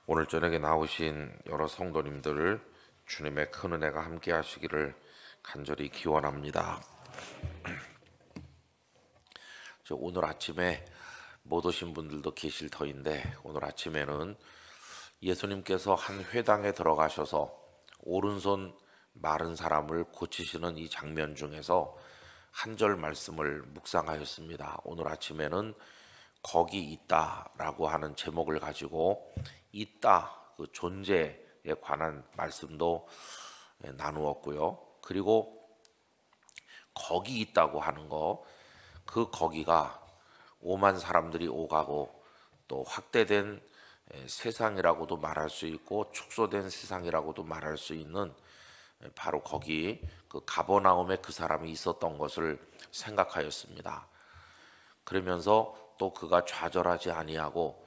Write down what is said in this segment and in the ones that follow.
오늘 저녁에 나오신 여러 성도님들 주님의 큰 은혜가 함께 하시기를 간절히 기원합니다. 오늘 아침에 못 오신 분들도 계실 터인데, 오늘 아침에는 예수님께서 한 회당에 들어가셔서 오른손 마른 사람을 고치시는 이 장면 중에서 한 절 말씀을 묵상하였습니다. 오늘 아침에는 거기 있다라고 하는 제목을 가지고 있다, 그 존재에 관한 말씀도 나누었고요. 그리고 거기 있다고 하는 거, 그 거기가 오만 사람들이 오가고 또 확대된 세상이라고도 말할 수 있고 축소된 세상이라고도 말할 수 있는 바로 거기 그 가버나움에 그 사람이 있었던 것을 생각하였습니다. 그러면서 또 그가 좌절하지 아니하고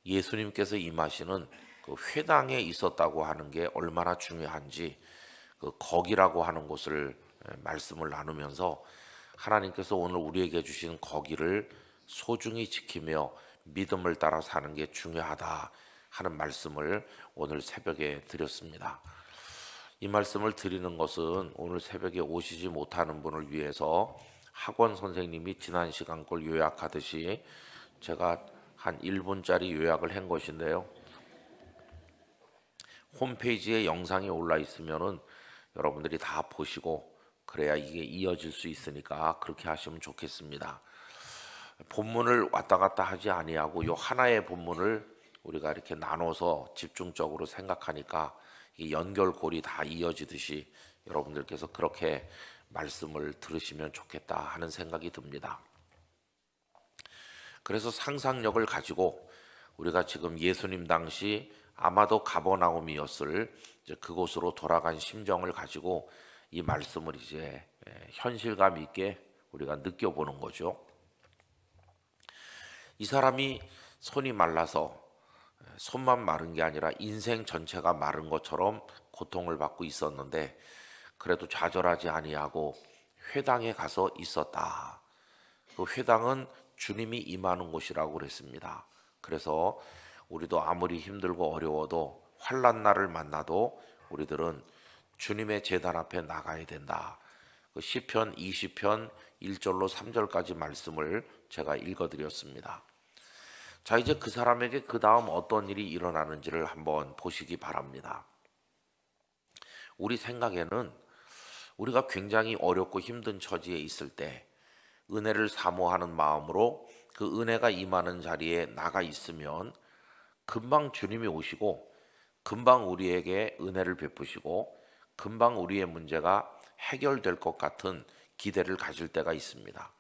예수님께서 임하시는 그 회당에 있었다고 하는 게 얼마나 중요한지, 그 거기라고 하는 곳을 말씀을 나누면서 하나님께서 오늘 우리에게 주신 거기를 소중히 지키며 믿음을 따라 사는 게 중요하다 하는 말씀을 오늘 새벽에 드렸습니다. 이 말씀을 드리는 것은 오늘 새벽에 오시지 못하는 분을 위해서 학원 선생님이 지난 시간 걸 요약하듯이 제가 한 1분짜리 요약을 한 것인데요. 홈페이지에 영상이 올라 있으면은 여러분들이 다 보시고 그래야 이게 이어질 수 있으니까 그렇게 하시면 좋겠습니다. 본문을 왔다 갔다 하지 아니하고 요 하나의 본문을 우리가 이렇게 나눠서 집중적으로 생각하니까 이 연결고리 다 이어지듯이 여러분들께서 그렇게 말씀을 들으시면 좋겠다 하는 생각이 듭니다. 그래서 상상력을 가지고 우리가 지금 예수님 당시 아마도 가버나움이었을 그곳으로 돌아간 심정을 가지고 이 말씀을 이제 현실감 있게 우리가 느껴보는 거죠. 이 사람이 손이 말라서 손만 마른 게 아니라 인생 전체가 마른 것처럼 고통을 받고 있었는데 그래도 좌절하지 아니하고 회당에 가서 있었다. 그 회당은 주님이 임하는 곳이라고 그랬습니다. 그래서 우리도 아무리 힘들고 어려워도 환난 날을 만나도 우리들은 주님의 제단 앞에 나가야 된다. 그 시편 20편 1절로 3절까지 말씀을 제가 읽어드렸습니다. 자, 이제 그 사람에게 그 다음 어떤 일이 일어나는지를 한번 보시기 바랍니다. 우리 생각에는 우리가 굉장히 어렵고 힘든 처지에 있을 때 은혜를 사모하는 마음으로 그 은혜가 임하는 자리에 나가 있으면 금방 주님이 오시고 금방 우리에게 은혜를 베푸시고 금방 우리의 문제가 해결될 것 같은 기대를 가질 때가 있습니다.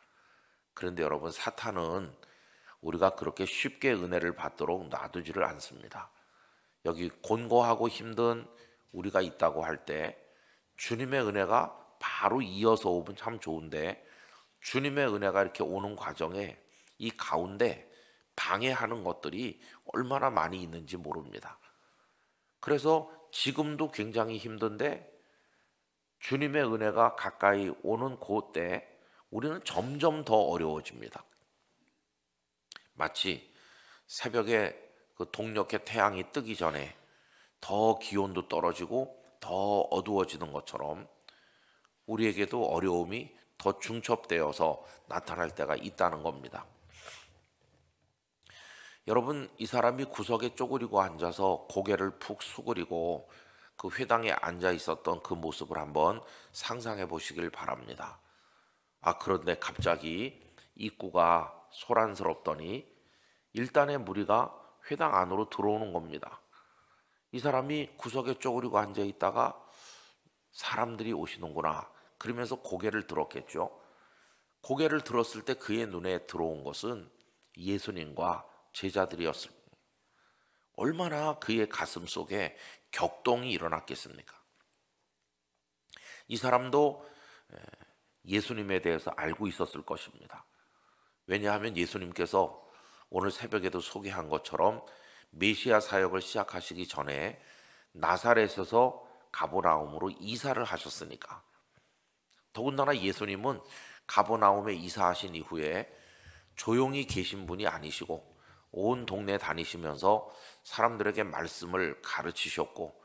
그런데 여러분, 사탄은 우리가 그렇게 쉽게 은혜를 받도록 놔두지를 않습니다. 여기 곤고하고 힘든 우리가 있다고 할 때 주님의 은혜가 바로 이어서 오면 참 좋은데 주님의 은혜가 이렇게 오는 과정에 이 가운데 방해하는 것들이 얼마나 많이 있는지 모릅니다. 그래서 지금도 굉장히 힘든데 주님의 은혜가 가까이 오는 그때 우리는 점점 더 어려워집니다. 마치 새벽에 그 동력의 태양이 뜨기 전에 더 기온도 떨어지고 더 어두워지는 것처럼 우리에게도 어려움이 더 중첩되어서 나타날 때가 있다는 겁니다. 여러분, 이 사람이 구석에 쪼그리고 앉아서 고개를 푹 수그리고 그 회당에 앉아 있었던 그 모습을 한번 상상해 보시길 바랍니다. 그런데 갑자기 입구가 소란스럽더니 일단의 무리가 회당 안으로 들어오는 겁니다. 이 사람이 구석에 쪼그리고 앉아 있다가 사람들이 오시는구나 그러면서 고개를 들었겠죠. 고개를 들었을 때 그의 눈에 들어온 것은 예수님과 제자들이었습니다. 얼마나 그의 가슴 속에 격동이 일어났겠습니까? 이 사람도 예수님에 대해서 알고 있었을 것입니다. 왜냐하면 예수님께서 오늘 새벽에도 소개한 것처럼 메시아 사역을 시작하시기 전에 나사렛에서 가버나움으로 이사를 하셨으니까. 더군다나 예수님은 가버나움에 이사하신 이후에 조용히 계신 분이 아니시고 온 동네 다니시면서 사람들에게 말씀을 가르치셨고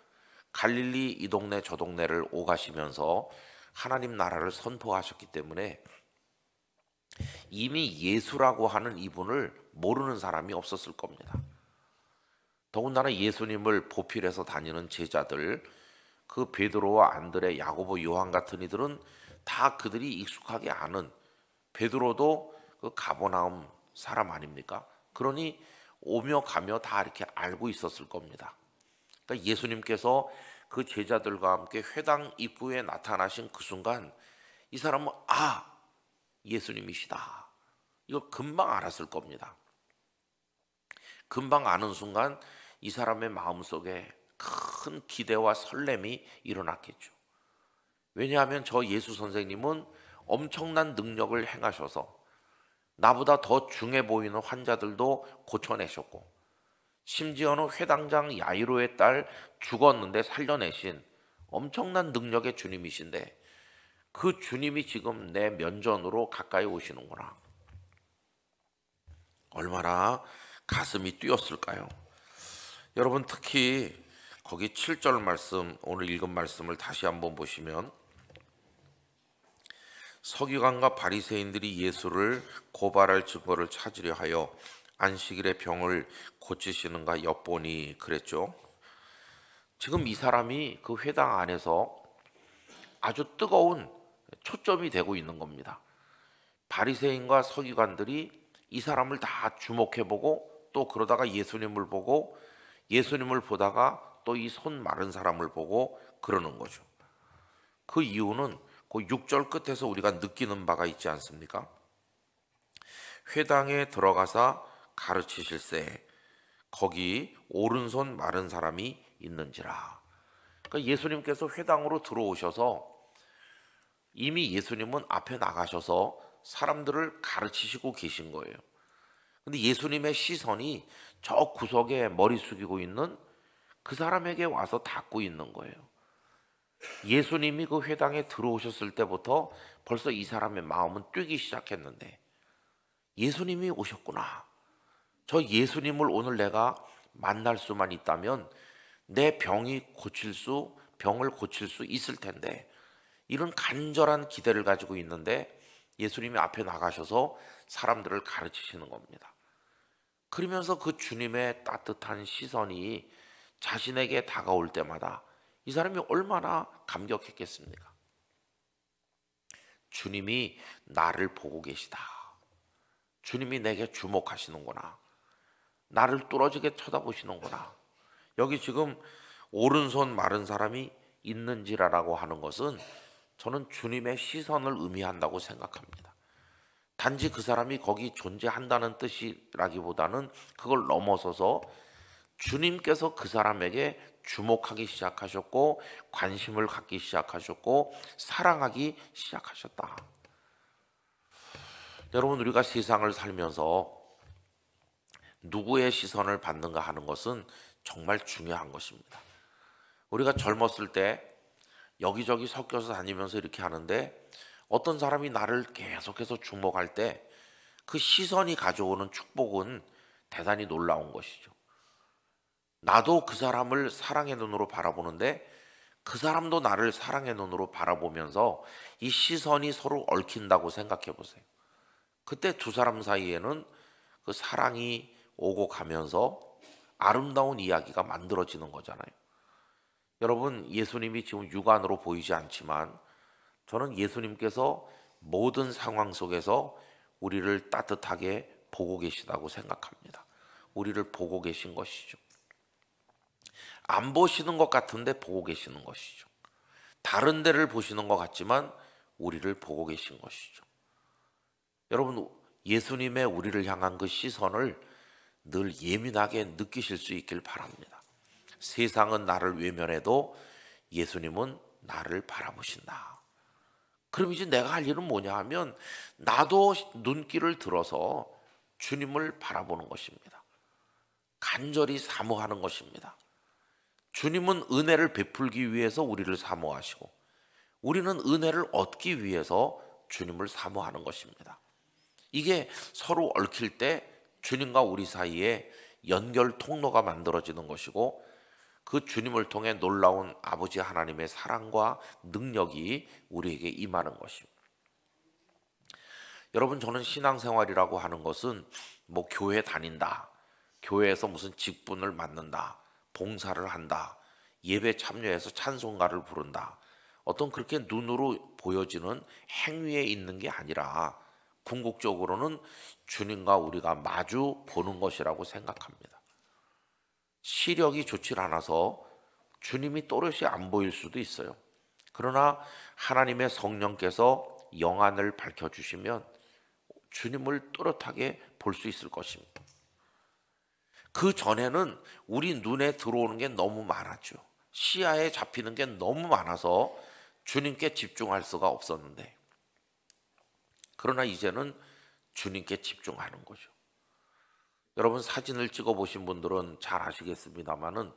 갈릴리 이 동네 저 동네를 오가시면서 하나님 나라를 선포하셨기 때문에 이미 예수라고 하는 이분을 모르는 사람이 없었을 겁니다. 더군다나 예수님을 보필해서 다니는 제자들, 그 베드로와 안드레, 야고보, 요한 같은 이들은 다 그들이 익숙하게 아는, 베드로도 그 가버나움 사람 아닙니까? 그러니 오며 가며 다 이렇게 알고 있었을 겁니다. 그러니까 예수님께서 그 제자들과 함께 회당 입구에 나타나신 그 순간 이 사람은 예수님이시다, 이걸 금방 알았을 겁니다. 금방 아는 순간 이 사람의 마음속에 큰 기대와 설렘이 일어났겠죠. 왜냐하면 저 예수 선생님은 엄청난 능력을 행하셔서 나보다 더 중해 보이는 환자들도 고쳐내셨고, 심지어는 회당장 야이로의 딸 죽었는데 살려내신 엄청난 능력의 주님이신데, 그 주님이 지금 내 면전으로 가까이 오시는구나. 얼마나 가슴이 뛰었을까요? 여러분, 특히 거기 7절 말씀, 오늘 읽은 말씀을 다시 한번 보시면, 서기관과 바리새인들이 예수를 고발할 증거를 찾으려 하여 안식일에 병을 고치시는가 엿보니, 그랬죠. 지금 이 사람이 그 회당 안에서 아주 뜨거운 초점이 되고 있는 겁니다. 바리새인과 서기관들이 이 사람을 다 주목해보고, 또 그러다가 예수님을 보고, 예수님을 보다가 또 이 손 마른 사람을 보고 그러는 거죠. 그 이유는 그 6절 끝에서 우리가 느끼는 바가 있지 않습니까? 회당에 들어가사 가르치실세 거기 오른손 마른 사람이 있는지라. 그러니까 예수님께서 회당으로 들어오셔서 이미 예수님은 앞에 나가셔서 사람들을 가르치시고 계신 거예요. 근데 예수님의 시선이 저 구석에 머리 숙이고 있는 그 사람에게 와서 닿고 있는 거예요. 예수님이 그 회당에 들어오셨을 때부터 벌써 이 사람의 마음은 뛰기 시작했는데, 예수님이 오셨구나, 저 예수님을 오늘 내가 만날 수만 있다면 내 병을 고칠 수 있을 텐데, 이런 간절한 기대를 가지고 있는데 예수님이 앞에 나가셔서 사람들을 가르치시는 겁니다. 그러면서 그 주님의 따뜻한 시선이 자신에게 다가올 때마다 이 사람이 얼마나 감격했겠습니까? 주님이 나를 보고 계시다, 주님이 내게 주목하시는구나, 나를 뚫어지게 쳐다보시는구나. 여기 지금 오른손 마른 사람이 있는지라라고 하는 것은 저는 주님의 시선을 의미한다고 생각합니다. 단지 그 사람이 거기 존재한다는 뜻이라기보다는 그걸 넘어서서 주님께서 그 사람에게 주목하기 시작하셨고, 관심을 갖기 시작하셨고, 사랑하기 시작하셨다. 여러분, 우리가 세상을 살면서 누구의 시선을 받는가 하는 것은 정말 중요한 것입니다. 우리가 젊었을 때 여기저기 섞여서 다니면서 이렇게 하는데, 어떤 사람이 나를 계속해서 주목할 때 그 시선이 가져오는 축복은 대단히 놀라운 것이죠. 나도 그 사람을 사랑의 눈으로 바라보는데 그 사람도 나를 사랑의 눈으로 바라보면서 이 시선이 서로 얽힌다고 생각해 보세요. 그때 두 사람 사이에는 그 사랑이 오고 가면서 아름다운 이야기가 만들어지는 거잖아요. 여러분, 예수님이 지금 육안으로 보이지 않지만 저는 예수님께서 모든 상황 속에서 우리를 따뜻하게 보고 계시다고 생각합니다. 우리를 보고 계신 것이죠. 안 보시는 것 같은데 보고 계시는 것이죠. 다른 데를 보시는 것 같지만 우리를 보고 계신 것이죠. 여러분, 예수님의 우리를 향한 그 시선을 늘 예민하게 느끼실 수 있길 바랍니다. 세상은 나를 외면해도 예수님은 나를 바라보신다. 그럼 이제 내가 할 일은 뭐냐 하면 나도 눈길을 들어서 주님을 바라보는 것입니다. 간절히 사모하는 것입니다. 주님은 은혜를 베풀기 위해서 우리를 사모하시고 우리는 은혜를 얻기 위해서 주님을 사모하는 것입니다. 이게 서로 얽힐 때 주님과 우리 사이에 연결 통로가 만들어지는 것이고, 그 주님을 통해 놀라운 아버지 하나님의 사랑과 능력이 우리에게 임하는 것입니다. 여러분, 저는 신앙생활이라고 하는 것은 뭐 교회 다닌다, 교회에서 무슨 직분을 맡는다, 봉사를 한다, 예배 참여해서 찬송가를 부른다, 어떤 그렇게 눈으로 보여지는 행위에 있는 게 아니라 궁극적으로는 주님과 우리가 마주 보는 것이라고 생각합니다. 시력이 좋질 않아서 주님이 또렷이 안 보일 수도 있어요. 그러나 하나님의 성령께서 영안을 밝혀주시면 주님을 또렷하게 볼 수 있을 것입니다. 그 전에는 우리 눈에 들어오는 게 너무 많았죠. 시야에 잡히는 게 너무 많아서 주님께 집중할 수가 없었는데, 그러나 이제는 주님께 집중하는 거죠. 여러분, 사진을 찍어 보신 분들은 잘 아시겠습니다만은,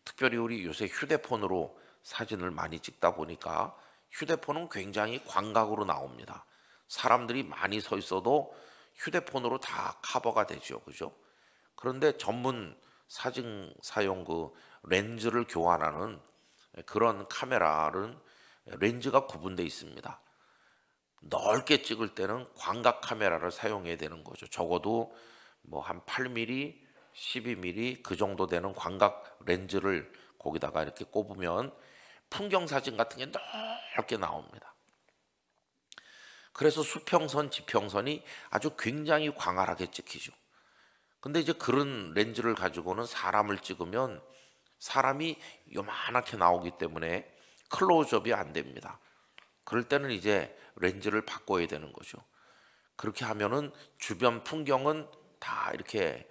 특별히 우리 요새 휴대폰으로 사진을 많이 찍다 보니까 휴대폰은 굉장히 광각으로 나옵니다. 사람들이 많이 서 있어도 휴대폰으로 다 커버가 되죠, 그죠? 그런데 전문 사진 사용 그 렌즈를 교환하는 그런 카메라는 렌즈가 구분되어 있습니다. 넓게 찍을 때는 광각 카메라를 사용해야 되는 거죠. 적어도 뭐 한 8mm, 12mm 그 정도 되는 광각 렌즈를 거기다가 이렇게 꼽으면 풍경 사진 같은 게 넓게 나옵니다. 그래서 수평선, 지평선이 아주 굉장히 광활하게 찍히죠. 근데 이제 그런 렌즈를 가지고는 사람을 찍으면 사람이 요만하게 나오기 때문에 클로즈업이 안 됩니다. 그럴 때는 이제 렌즈를 바꿔야 되는 거죠. 그렇게 하면은 주변 풍경은 다 이렇게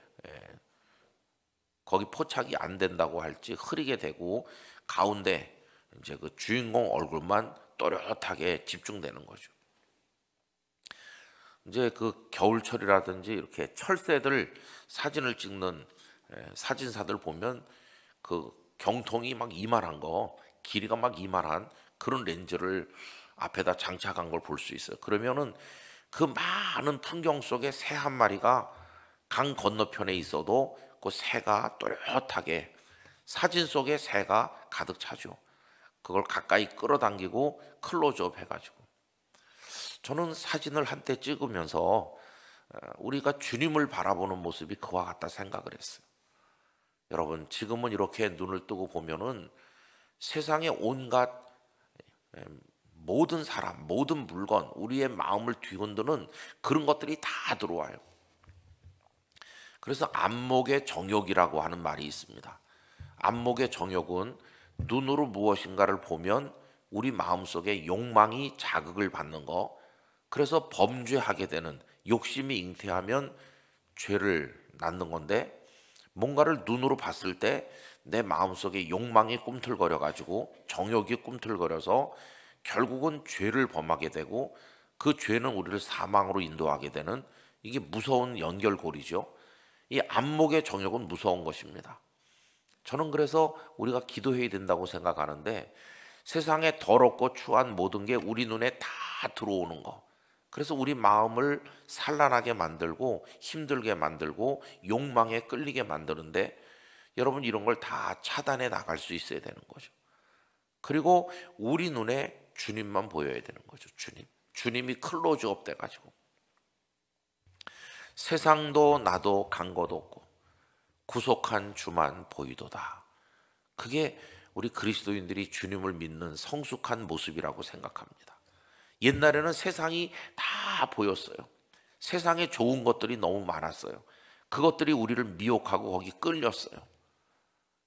거기 포착이 안 된다고 할지 흐리게 되고, 가운데 이제 그 주인공 얼굴만 또렷하게 집중되는 거죠. 이제 그 겨울철이라든지 이렇게 철새들 사진을 찍는 사진사들 보면 그 경통이 막 이만한 거, 길이가 막 이만한 그런 렌즈를 앞에다 장착한 걸 볼 수 있어요. 그러면은 그 많은 풍경 속에 새 한 마리가 강 건너편에 있어도 그 새가 또렷하게, 사진 속에 새가 가득 차죠. 그걸 가까이 끌어당기고 클로즈업 해가지고, 저는 사진을 한때 찍으면서 우리가 주님을 바라보는 모습이 그와 같다 생각을 했어요. 여러분, 지금은 이렇게 눈을 뜨고 보면은 세상의 온갖 모든 사람, 모든 물건, 우리의 마음을 뒤흔드는 그런 것들이 다 들어와요. 그래서 안목의 정욕이라고 하는 말이 있습니다. 안목의 정욕은 눈으로 무엇인가를 보면 우리 마음속에 욕망이 자극을 받는 거, 그래서 범죄하게 되는, 욕심이 잉태하면 죄를 낳는 건데, 뭔가를 눈으로 봤을 때 내 마음속에 욕망이 꿈틀거려 가지고, 정욕이 꿈틀거려서 결국은 죄를 범하게 되고, 그 죄는 우리를 사망으로 인도하게 되는, 이게 무서운 연결고리죠. 이 안목의 정욕은 무서운 것입니다. 저는 그래서 우리가 기도해야 된다고 생각하는데, 세상에 더럽고 추한 모든 게 우리 눈에 다 들어오는 거, 그래서 우리 마음을 산란하게 만들고 힘들게 만들고 욕망에 끌리게 만드는데, 여러분, 이런 걸 다 차단해 나갈 수 있어야 되는 거죠. 그리고 우리 눈에 주님만 보여야 되는 거죠. 주님이 클로즈업 돼가지고 세상도 나도 간 것 없고 구속한 주만 보이도다. 그게 우리 그리스도인들이 주님을 믿는 성숙한 모습이라고 생각합니다. 옛날에는 세상이 다 보였어요. 세상에 좋은 것들이 너무 많았어요. 그것들이 우리를 미혹하고 거기 끌렸어요.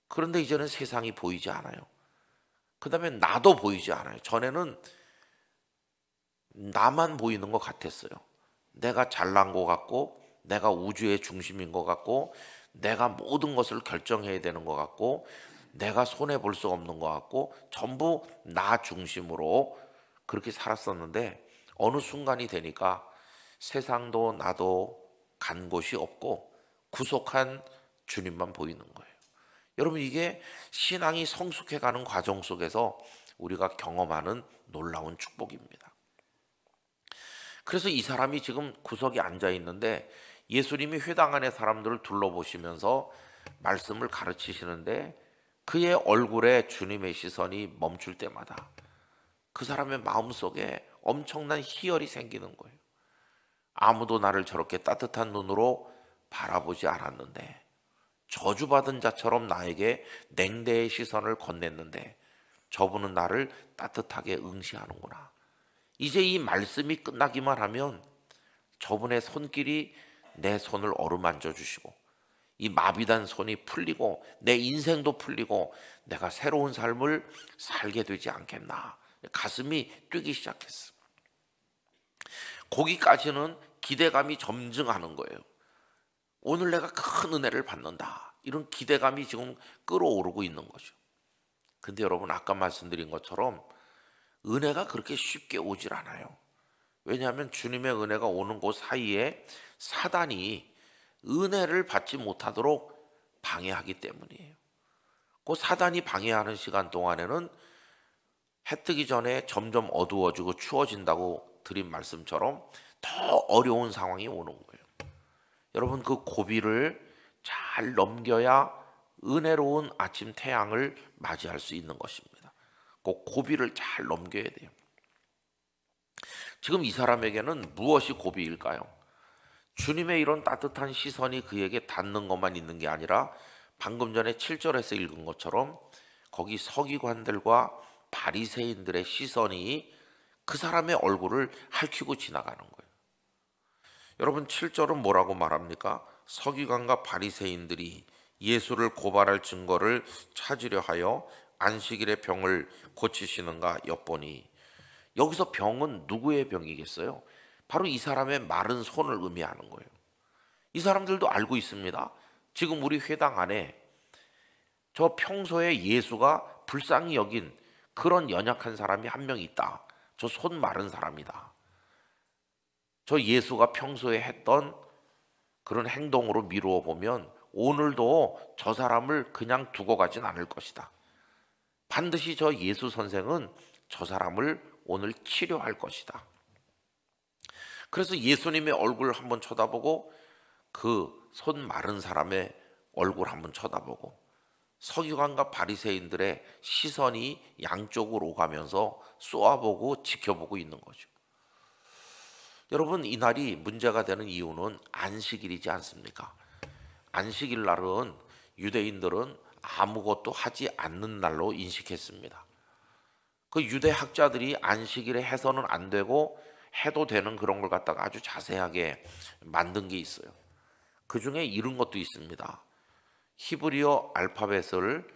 그런데 이제는 세상이 보이지 않아요. 그 다음에 나도 보이지 않아요. 전에는 나만 보이는 것 같았어요. 내가 잘난 것 같고, 내가 우주의 중심인 것 같고, 내가 모든 것을 결정해야 되는 것 같고, 내가 손해볼 수 없는 것 같고, 전부 나 중심으로 그렇게 살았었는데, 어느 순간이 되니까 세상도 나도 간 곳이 없고 구속한 주님만 보이는 거예요. 여러분, 이게 신앙이 성숙해가는 과정 속에서 우리가 경험하는 놀라운 축복입니다. 그래서 이 사람이 지금 구석에 앉아 있는데 예수님이 회당 안의 사람들을 둘러보시면서 말씀을 가르치시는데 그의 얼굴에 주님의 시선이 멈출 때마다 그 사람의 마음속에 엄청난 희열이 생기는 거예요. 아무도 나를 저렇게 따뜻한 눈으로 바라보지 않았는데, 저주받은 자처럼 나에게 냉대의 시선을 건넸는데 저분은 나를 따뜻하게 응시하는구나. 이제 이 말씀이 끝나기만 하면 저분의 손길이 내 손을 어루만져 주시고 이 마비된 손이 풀리고 내 인생도 풀리고 내가 새로운 삶을 살게 되지 않겠나. 가슴이 뛰기 시작했어. 거기까지는 기대감이 점증하는 거예요. 오늘 내가 큰 은혜를 받는다. 이런 기대감이 지금 끌어오르고 있는 거죠. 근데 여러분, 아까 말씀드린 것처럼 은혜가 그렇게 쉽게 오질 않아요. 왜냐하면 주님의 은혜가 오는 곳 사이에 사단이 은혜를 받지 못하도록 방해하기 때문이에요. 그 사단이 방해하는 시간 동안에는 해 뜨기 전에 점점 어두워지고 추워진다고 드린 말씀처럼 더 어려운 상황이 오는 거예요. 여러분, 그 고비를 잘 넘겨야 은혜로운 아침 태양을 맞이할 수 있는 것입니다. 그 고비를 잘 넘겨야 돼요. 지금 이 사람에게는 무엇이 고비일까요? 주님의 이런 따뜻한 시선이 그에게 닿는 것만 있는 게 아니라 방금 전에 7절에서 읽은 것처럼 거기 서기관들과 바리새인들의 시선이 그 사람의 얼굴을 핥히고 지나가는 거예요. 여러분, 7절은 뭐라고 말합니까? 서기관과 바리새인들이 예수를 고발할 증거를 찾으려 하여 안식일에 병을 고치시는가 엿보니, 여기서 병은 누구의 병이겠어요? 바로 이 사람의 마른 손을 의미하는 거예요. 이 사람들도 알고 있습니다. 지금 우리 회당 안에 저 평소에 예수가 불쌍히 여긴 그런 연약한 사람이 한 명 있다. 저 손 마른 사람이다. 저 예수가 평소에 했던 그런 행동으로 미루어 보면 오늘도 저 사람을 그냥 두고 가진 않을 것이다. 반드시 저 예수 선생은 저 사람을 오늘 치료할 것이다. 그래서 예수님의 얼굴을 한번 쳐다보고 그 손 마른 사람의 얼굴 한번 쳐다보고 서기관과 바리새인들의 시선이 양쪽으로 오가면서 쏘아보고 지켜보고 있는 거죠. 여러분, 이날이 문제가 되는 이유는 안식일이지 않습니까? 안식일 날은 유대인들은 아무것도 하지 않는 날로 인식했습니다. 그 유대 학자들이 안식일에 해서는 안 되고 해도 되는 그런 걸 갖다가 아주 자세하게 만든 게 있어요. 그 중에 이런 것도 있습니다. 히브리어 알파벳을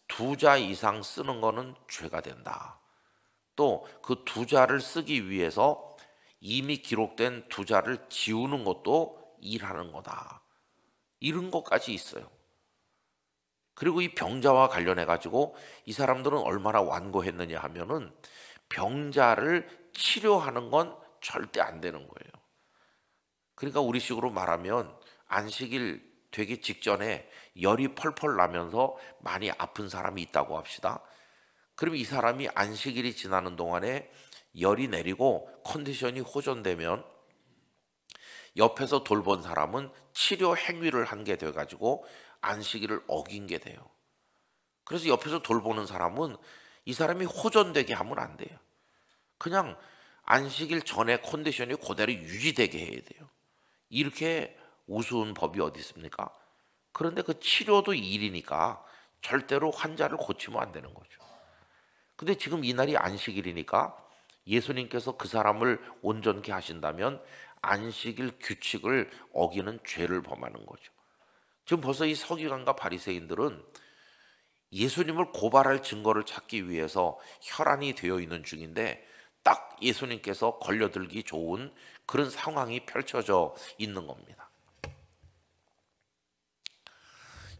2자 이상 쓰는 거는 죄가 된다. 또 그 2자를 쓰기 위해서 이미 기록된 2자를 지우는 것도 일하는 거다. 이런 것까지 있어요. 그리고 이 병자와 관련해 가지고 이 사람들은 얼마나 완고했느냐 하면은 병자를 치료하는 건 절대 안 되는 거예요. 그러니까 우리식으로 말하면 안식일 되기 직전에 열이 펄펄 나면서 많이 아픈 사람이 있다고 합시다. 그럼 이 사람이 안식일이 지나는 동안에 열이 내리고 컨디션이 호전되면 옆에서 돌본 사람은 치료 행위를 한 게 돼가지고 안식일을 어긴 게 돼요. 그래서 옆에서 돌보는 사람은 이 사람이 호전되게 하면 안 돼요. 그냥 안식일 전에 컨디션이 그대로 유지되게 해야 돼요. 이렇게 우스운 법이 어디 있습니까? 그런데 그 치료도 일이니까 절대로 환자를 고치면 안 되는 거죠. 근데 지금 이날이 안식일이니까 예수님께서 그 사람을 온전케 하신다면 안식일 규칙을 어기는 죄를 범하는 거죠. 지금 벌써 이 서기관과 바리새인들은 예수님을 고발할 증거를 찾기 위해서 혈안이 되어 있는 중인데 딱 예수님께서 걸려들기 좋은 그런 상황이 펼쳐져 있는 겁니다.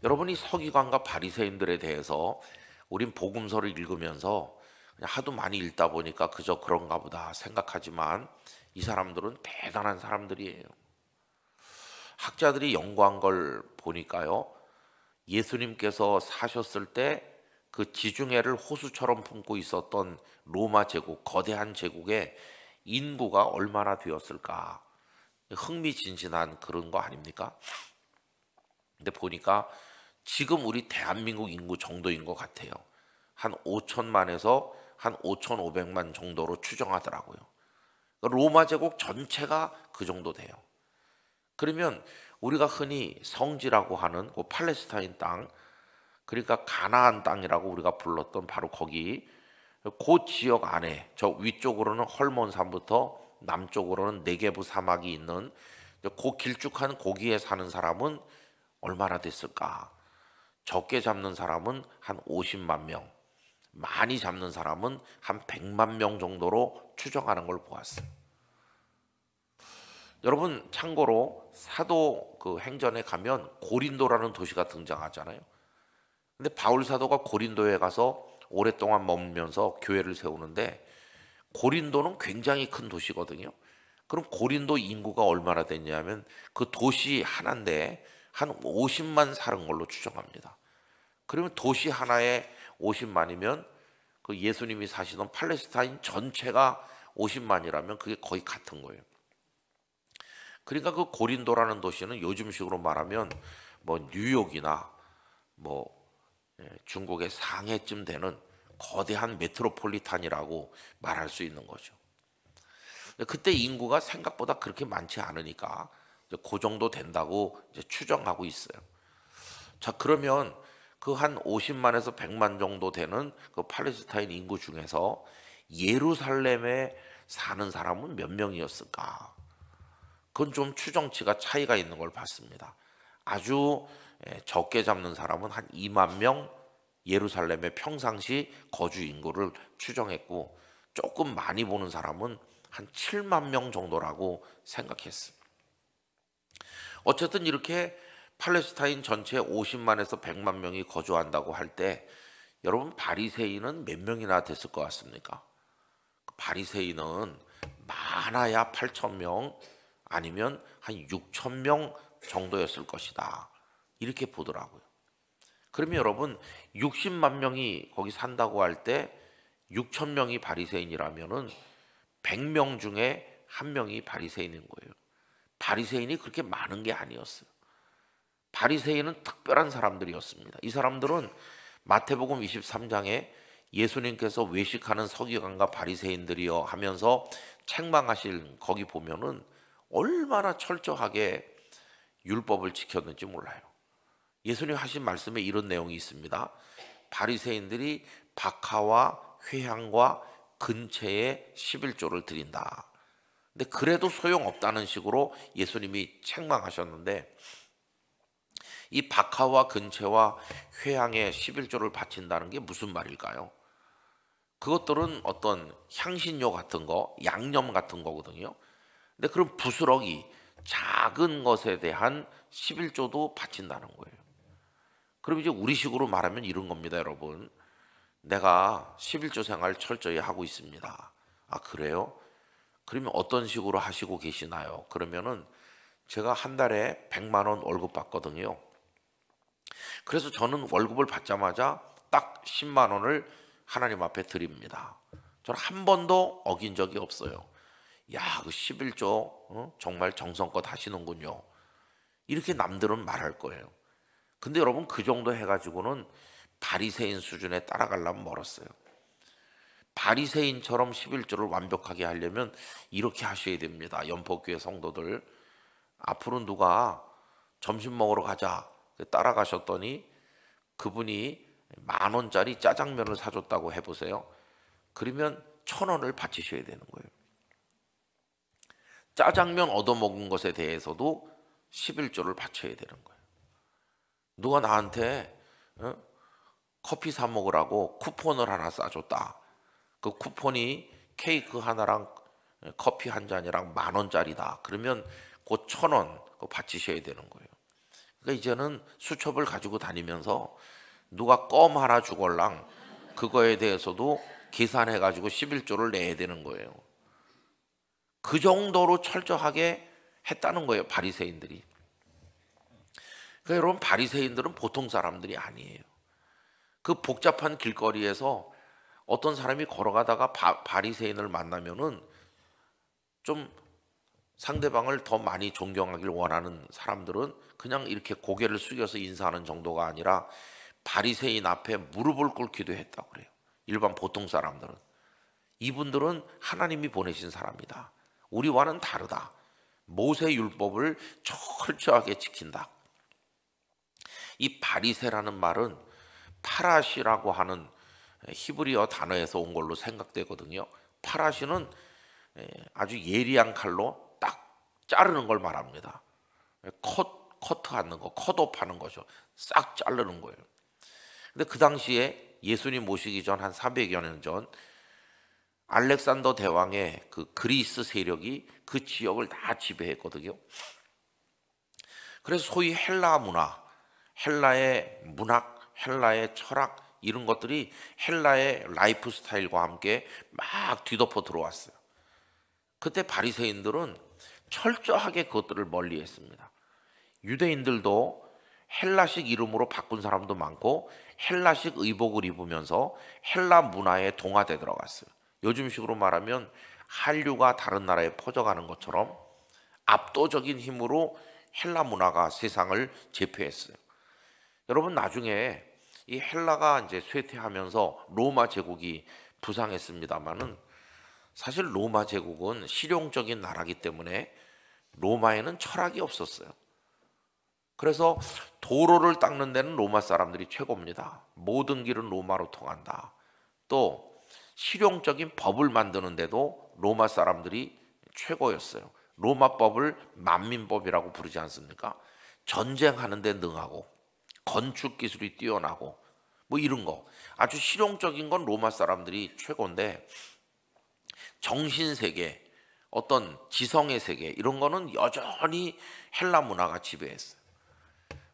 여러분이 서기관과 바리새인들에 대해서 우린 복음서를 읽으면서 그냥 하도 많이 읽다 보니까 그저 그런가 보다 생각하지만 이 사람들은 대단한 사람들이에요. 학자들이 연구한 걸 보니까요, 예수님께서 사셨을 때 그 지중해를 호수처럼 품고 있었던 로마 제국, 거대한 제국의 인구가 얼마나 되었을까? 흥미진진한 그런 거 아닙니까? 근데 보니까 지금 우리 대한민국 인구 정도인 것 같아요. 한 5천만에서 한 5,500만 정도로 추정하더라고요. 로마 제국 전체가 그 정도 돼요. 그러면 우리가 흔히 성지라고 하는 그 팔레스타인 땅, 그러니까 가나안 땅이라고 우리가 불렀던 바로 거기, 그 지역 안에 저 위쪽으로는 헐몬산부터 남쪽으로는 네게부 사막이 있는 그 길쭉한 고기에 사는 사람은 얼마나 됐을까? 적게 잡는 사람은 한 50만 명, 많이 잡는 사람은 한 100만 명 정도로 추정하는 걸 보았어요. 여러분 참고로 사도 그 행전에 가면 고린도라는 도시가 등장하잖아요. 근데 바울 사도가 고린도에 가서 오랫동안 머물면서 교회를 세우는데 고린도는 굉장히 큰 도시거든요. 그럼 고린도 인구가 얼마나 됐냐면 그 도시 하나인데 한 50만 사는 걸로 추정합니다. 그러면 도시 하나에 50만이면 그 예수님이 사시던 팔레스타인 전체가 50만이라면 그게 거의 같은 거예요. 그러니까 그 고린도라는 도시는 요즘식으로 말하면 뭐 뉴욕이나 뭐 중국의 상해쯤 되는 거대한 메트로폴리탄이라고 말할 수 있는 거죠. 그때 인구가 생각보다 그렇게 많지 않으니까 그 정도 된다고 이제 추정하고 있어요. 자, 그러면 그 한 50만에서 100만 정도 되는 그 팔레스타인 인구 중에서 예루살렘에 사는 사람은 몇 명이었을까? 그건 좀 추정치가 차이가 있는 걸 봤습니다. 아주 적게 잡는 사람은 한 2만 명 예루살렘의 평상시 거주 인구를 추정했고 조금 많이 보는 사람은 한 7만 명 정도라고 생각했어요. 어쨌든 이렇게 팔레스타인 전체 50만에서 100만 명이 거주한다고 할 때 여러분 바리새인은 몇 명이나 됐을 것 같습니까? 바리새인은 많아야 8천 명 아니면 한 6천 명 정도였을 것이다. 이렇게 보더라고요. 그러면 여러분 60만 명이 거기 산다고 할 때 6천 명이 바리새인이라면은 100명 중에 한 명이 바리새인인 거예요. 바리새인이 그렇게 많은 게 아니었어요. 바리새인은 특별한 사람들이었습니다. 이 사람들은 마태복음 23장에 예수님께서 외식하는 서기관과 바리새인들이여 하면서 책망하실 거기 보면은 얼마나 철저하게 율법을 지켰는지 몰라요. 예수님 하신 말씀에 이런 내용이 있습니다. 바리새인들이 박하와 회향과 근체에 11조를 드린다. 근데 그래도 소용없다는 식으로 예수님이 책망하셨는데 이 박하와 근체와 회향에 11조를 바친다는 게 무슨 말일까요? 그것들은 어떤 향신료 같은 거, 양념 같은 거거든요. 근데 그런 부스러기, 작은 것에 대한 11조도 바친다는 거예요. 그럼 이제 우리식으로 말하면 이런 겁니다, 여러분. 내가 11조 생활 철저히 하고 있습니다. 아, 그래요? 그러면 어떤 식으로 하시고 계시나요? 그러면은 제가 한 달에 100만 원 월급 받거든요. 그래서 저는 월급을 받자마자 딱 10만 원을 하나님 앞에 드립니다. 저는 한 번도 어긴 적이 없어요. 야, 그 11조 정말 정성껏 하시는군요. 이렇게 남들은 말할 거예요. 근데 여러분 그 정도 해가지고는 바리새인 수준에 따라가려면 멀었어요. 바리새인처럼 11조를 완벽하게 하려면 이렇게 하셔야 됩니다. 연포교회 성도들, 앞으로 누가 점심 먹으러 가자 따라가셨더니 그분이 10,000원짜리 짜장면을 사줬다고 해보세요. 그러면 1,000원을 바치셔야 되는 거예요. 짜장면 얻어먹은 것에 대해서도 11조를 바쳐야 되는 거예요. 누가 나한테 커피 사 먹으라고 쿠폰을 하나 싸줬다. 그 쿠폰이 케이크 하나랑 커피 한 잔이랑 10,000원짜리다. 그러면 그 1,000원 그거 바치셔야 되는 거예요. 그러니까 이제는 수첩을 가지고 다니면서 누가 껌 하나 주걸랑 그거에 대해서도 계산해 가지고 11조를 내야 되는 거예요. 그 정도로 철저하게 했다는 거예요, 바리새인들이. 그러니까 여러분 바리새인들은 보통 사람들이 아니에요. 그 복잡한 길거리에서 어떤 사람이 걸어가다가 바리새인을 만나면은 좀 상대방을 더 많이 존경하길 원하는 사람들은 그냥 이렇게 고개를 숙여서 인사하는 정도가 아니라 바리새인 앞에 무릎을 꿇기도 했다고 그래요. 일반 보통 사람들은. 이분들은 하나님이 보내신 사람이다. 우리와는 다르다. 모세 율법을 철저하게 지킨다. 이 바리새라는 말은 파라시라고 하는 히브리어 단어에서 온 걸로 생각되거든요. 파라시는 아주 예리한 칼로 딱 자르는 걸 말합니다. 커트하는 거, 컷오프하는 거죠. 싹 자르는 거예요. 근데 그 당시에 예수님 모시기 전 한 400여 년 전 알렉산더 대왕의 그 그리스 세력이 그 지역을 다 지배했거든요. 그래서 소위 헬라 문화, 헬라의 문학, 헬라의 철학 이런 것들이 헬라의 라이프 스타일과 함께 막 뒤덮어 들어왔어요. 그때 바리새인들은 철저하게 그것들을 멀리했습니다. 유대인들도 헬라식 이름으로 바꾼 사람도 많고 헬라식 의복을 입으면서 헬라 문화에 동화돼 들어갔어요. 요즘식으로 말하면 한류가 다른 나라에 퍼져가는 것처럼 압도적인 힘으로 헬라 문화가 세상을 제패했어요. 여러분 나중에 이 헬라가 이제 쇠퇴하면서 로마 제국이 부상했습니다만은 사실 로마 제국은 실용적인 나라기 때문에 로마에는 철학이 없었어요. 그래서 도로를 닦는 데는 로마 사람들이 최고입니다. 모든 길은 로마로 통한다. 또 실용적인 법을 만드는 데도 로마 사람들이 최고였어요. 로마법을 만민법이라고 부르지 않습니까? 전쟁하는 데 능하고 건축 기술이 뛰어나고 뭐 이런 거 아주 실용적인 건 로마 사람들이 최고인데 정신세계 어떤 지성의 세계 이런 거는 여전히 헬라 문화가 지배했어요.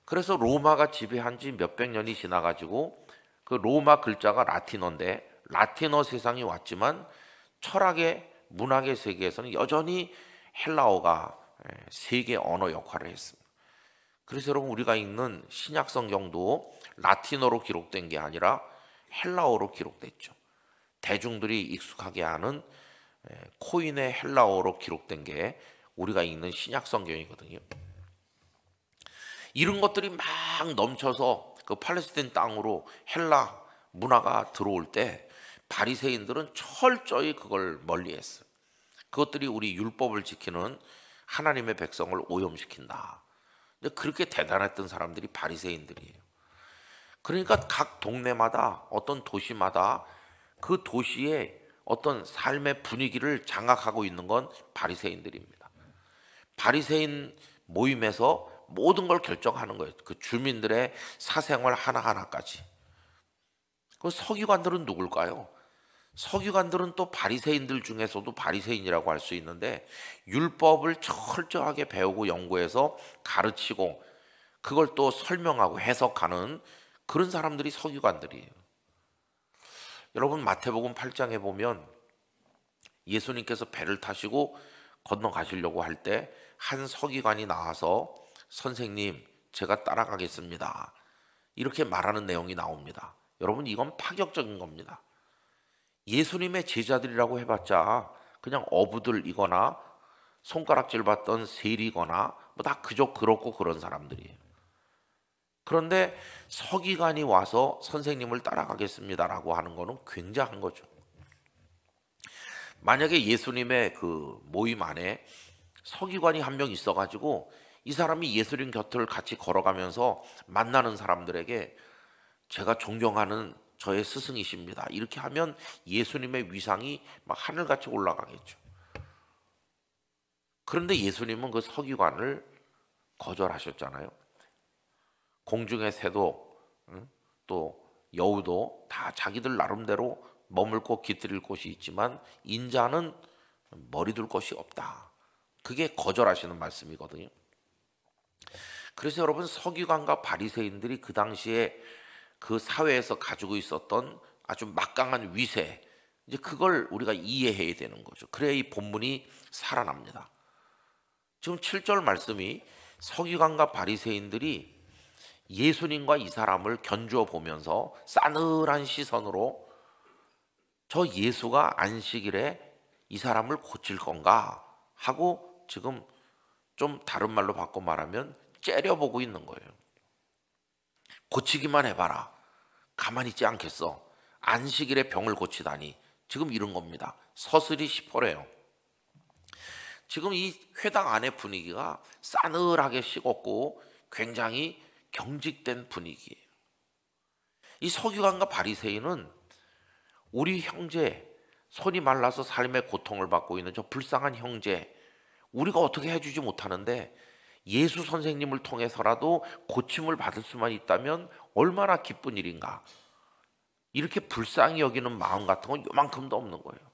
그래서 로마가 지배한 지 몇백 년이 지나가지고 그 로마 글자가 라틴어인데 라틴어 세상이 왔지만 철학의 문학의 세계에서는 여전히 헬라어가 세계 언어 역할을 했습니다. 그래서 여러분 우리가 읽는 신약 성경도 라틴어로 기록된 게 아니라 헬라어로 기록됐죠. 대중들이 익숙하게 아는 코인의 헬라어로 기록된 게 우리가 읽는 신약 성경이거든요. 이런 것들이 막 넘쳐서 그 팔레스타인 땅으로 헬라 문화가 들어올 때 바리새인들은 철저히 그걸 멀리했어요. 그것들이 우리 율법을 지키는 하나님의 백성을 오염시킨다. 그렇게 대단했던 사람들이 바리새인들이에요. 그러니까 각 동네마다 어떤 도시마다 그 도시의 어떤 삶의 분위기를 장악하고 있는 건 바리새인들입니다. 바리새인 모임에서 모든 걸 결정하는 거예요. 그 주민들의 사생활 하나하나까지. 그 서기관들은 누굴까요? 서기관들은 또 바리새인들 중에서도 바리새인이라고 할 수 있는데 율법을 철저하게 배우고 연구해서 가르치고 그걸 또 설명하고 해석하는 그런 사람들이 서기관들이에요. 여러분 마태복음 8장에 보면 예수님께서 배를 타시고 건너가시려고 할 때 한 서기관이 나와서 선생님 제가 따라가겠습니다. 이렇게 말하는 내용이 나옵니다. 여러분 이건 파격적인 겁니다. 예수님의 제자들이라고 해봤자 그냥 어부들이거나 손가락질 받던 세리거나 뭐 다 그저 그렇고 그런 사람들이에요. 그런데 서기관이 와서 선생님을 따라가겠습니다라고 하는 거는 굉장한 거죠. 만약에 예수님의 그 모임 안에 서기관이 한 명 있어가지고 이 사람이 예수님 곁을 같이 걸어가면서 만나는 사람들에게 제가 존경하는 저의 스승이십니다. 이렇게 하면 예수님의 위상이 막 하늘같이 올라가겠죠. 그런데 예수님은 그 서기관을 거절하셨잖아요. 공중의 새도 또 여우도 다 자기들 나름대로 머물 곳 깃들일 곳이 있지만 인자는 머리 둘 곳이 없다. 그게 거절하시는 말씀이거든요. 그래서 여러분 서기관과 바리새인들이 그 당시에 그 사회에서 가지고 있었던 아주 막강한 위세 이제 그걸 우리가 이해해야 되는 거죠. 그래야 이 본문이 살아납니다. 지금 7절 말씀이 서기관과 바리새인들이 예수님과 이 사람을 견주어 보면서 싸늘한 시선으로 저 예수가 안식일에 이 사람을 고칠 건가 하고 지금 좀 다른 말로 바꿔 말하면 째려보고 있는 거예요. 고치기만 해봐라. 가만히 있지 않겠어. 안식일에 병을 고치다니. 지금 이런 겁니다. 서슬이 시퍼래요. 지금 이 회당 안의 분위기가 싸늘하게 식었고 굉장히 경직된 분위기예요. 이 서기관과 바리새인은 우리 형제, 손이 말라서 삶의 고통을 받고 있는 저 불쌍한 형제, 우리가 어떻게 해주지 못하는데 예수 선생님을 통해서라도 고침을 받을 수만 있다면 얼마나 기쁜 일인가. 이렇게 불쌍히 여기는 마음 같은 건 요만큼도 없는 거예요.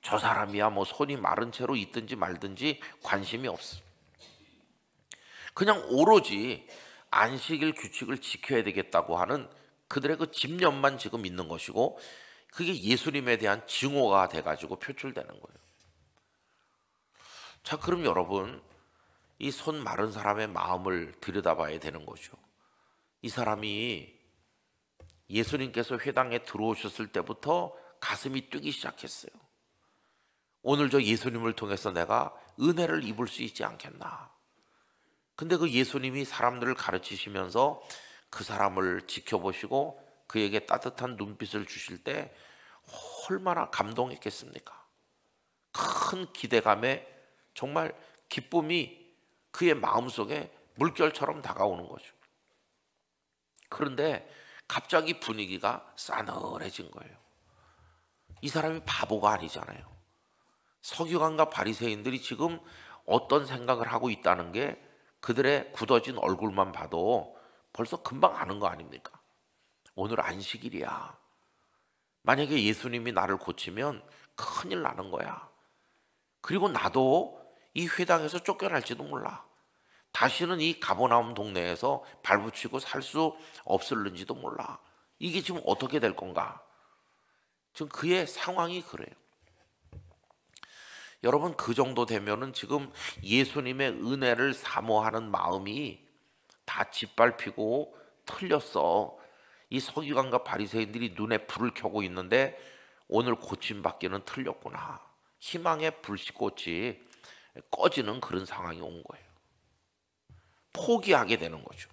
저 사람이야 뭐 손이 마른 채로 있든지 말든지 관심이 없어. 그냥 오로지 안식일 규칙을 지켜야 되겠다고 하는 그들의 그 집념만 지금 있는 것이고, 그게 예수님에 대한 증오가 돼가지고 표출되는 거예요. 자, 그럼 여러분, 이 손 마른 사람의 마음을 들여다봐야 되는 거죠. 이 사람이 예수님께서 회당에 들어오셨을 때부터 가슴이 뛰기 시작했어요. 오늘 저 예수님을 통해서 내가 은혜를 입을 수 있지 않겠나. 근데 그 예수님이 사람들을 가르치시면서 그 사람을 지켜보시고 그에게 따뜻한 눈빛을 주실 때 얼마나 감동했겠습니까? 큰 기대감에 정말 기쁨이 그의 마음속에 물결처럼 다가오는 거죠. 그런데 갑자기 분위기가 싸늘해진 거예요. 이 사람이 바보가 아니잖아요. 서기관과 바리새인들이 지금 어떤 생각을 하고 있다는 게 그들의 굳어진 얼굴만 봐도 벌써 금방 아는 거 아닙니까? 오늘 안식일이야. 만약에 예수님이 나를 고치면 큰일 나는 거야. 그리고 나도 이 회당에서 쫓겨날지도 몰라. 다시는 이 가버나움 동네에서 발붙이고 살 수 없을는지도 몰라. 이게 지금 어떻게 될 건가? 지금 그의 상황이 그래요. 여러분, 그 정도 되면은 지금 예수님의 은혜를 사모하는 마음이 다 짓밟히고 틀렸어. 이 서기관과 바리새인들이 눈에 불을 켜고 있는데 오늘 고침받기는 틀렸구나. 희망의 불씨꽃이 꺼지는 그런 상황이 온 거예요. 포기하게 되는 거죠.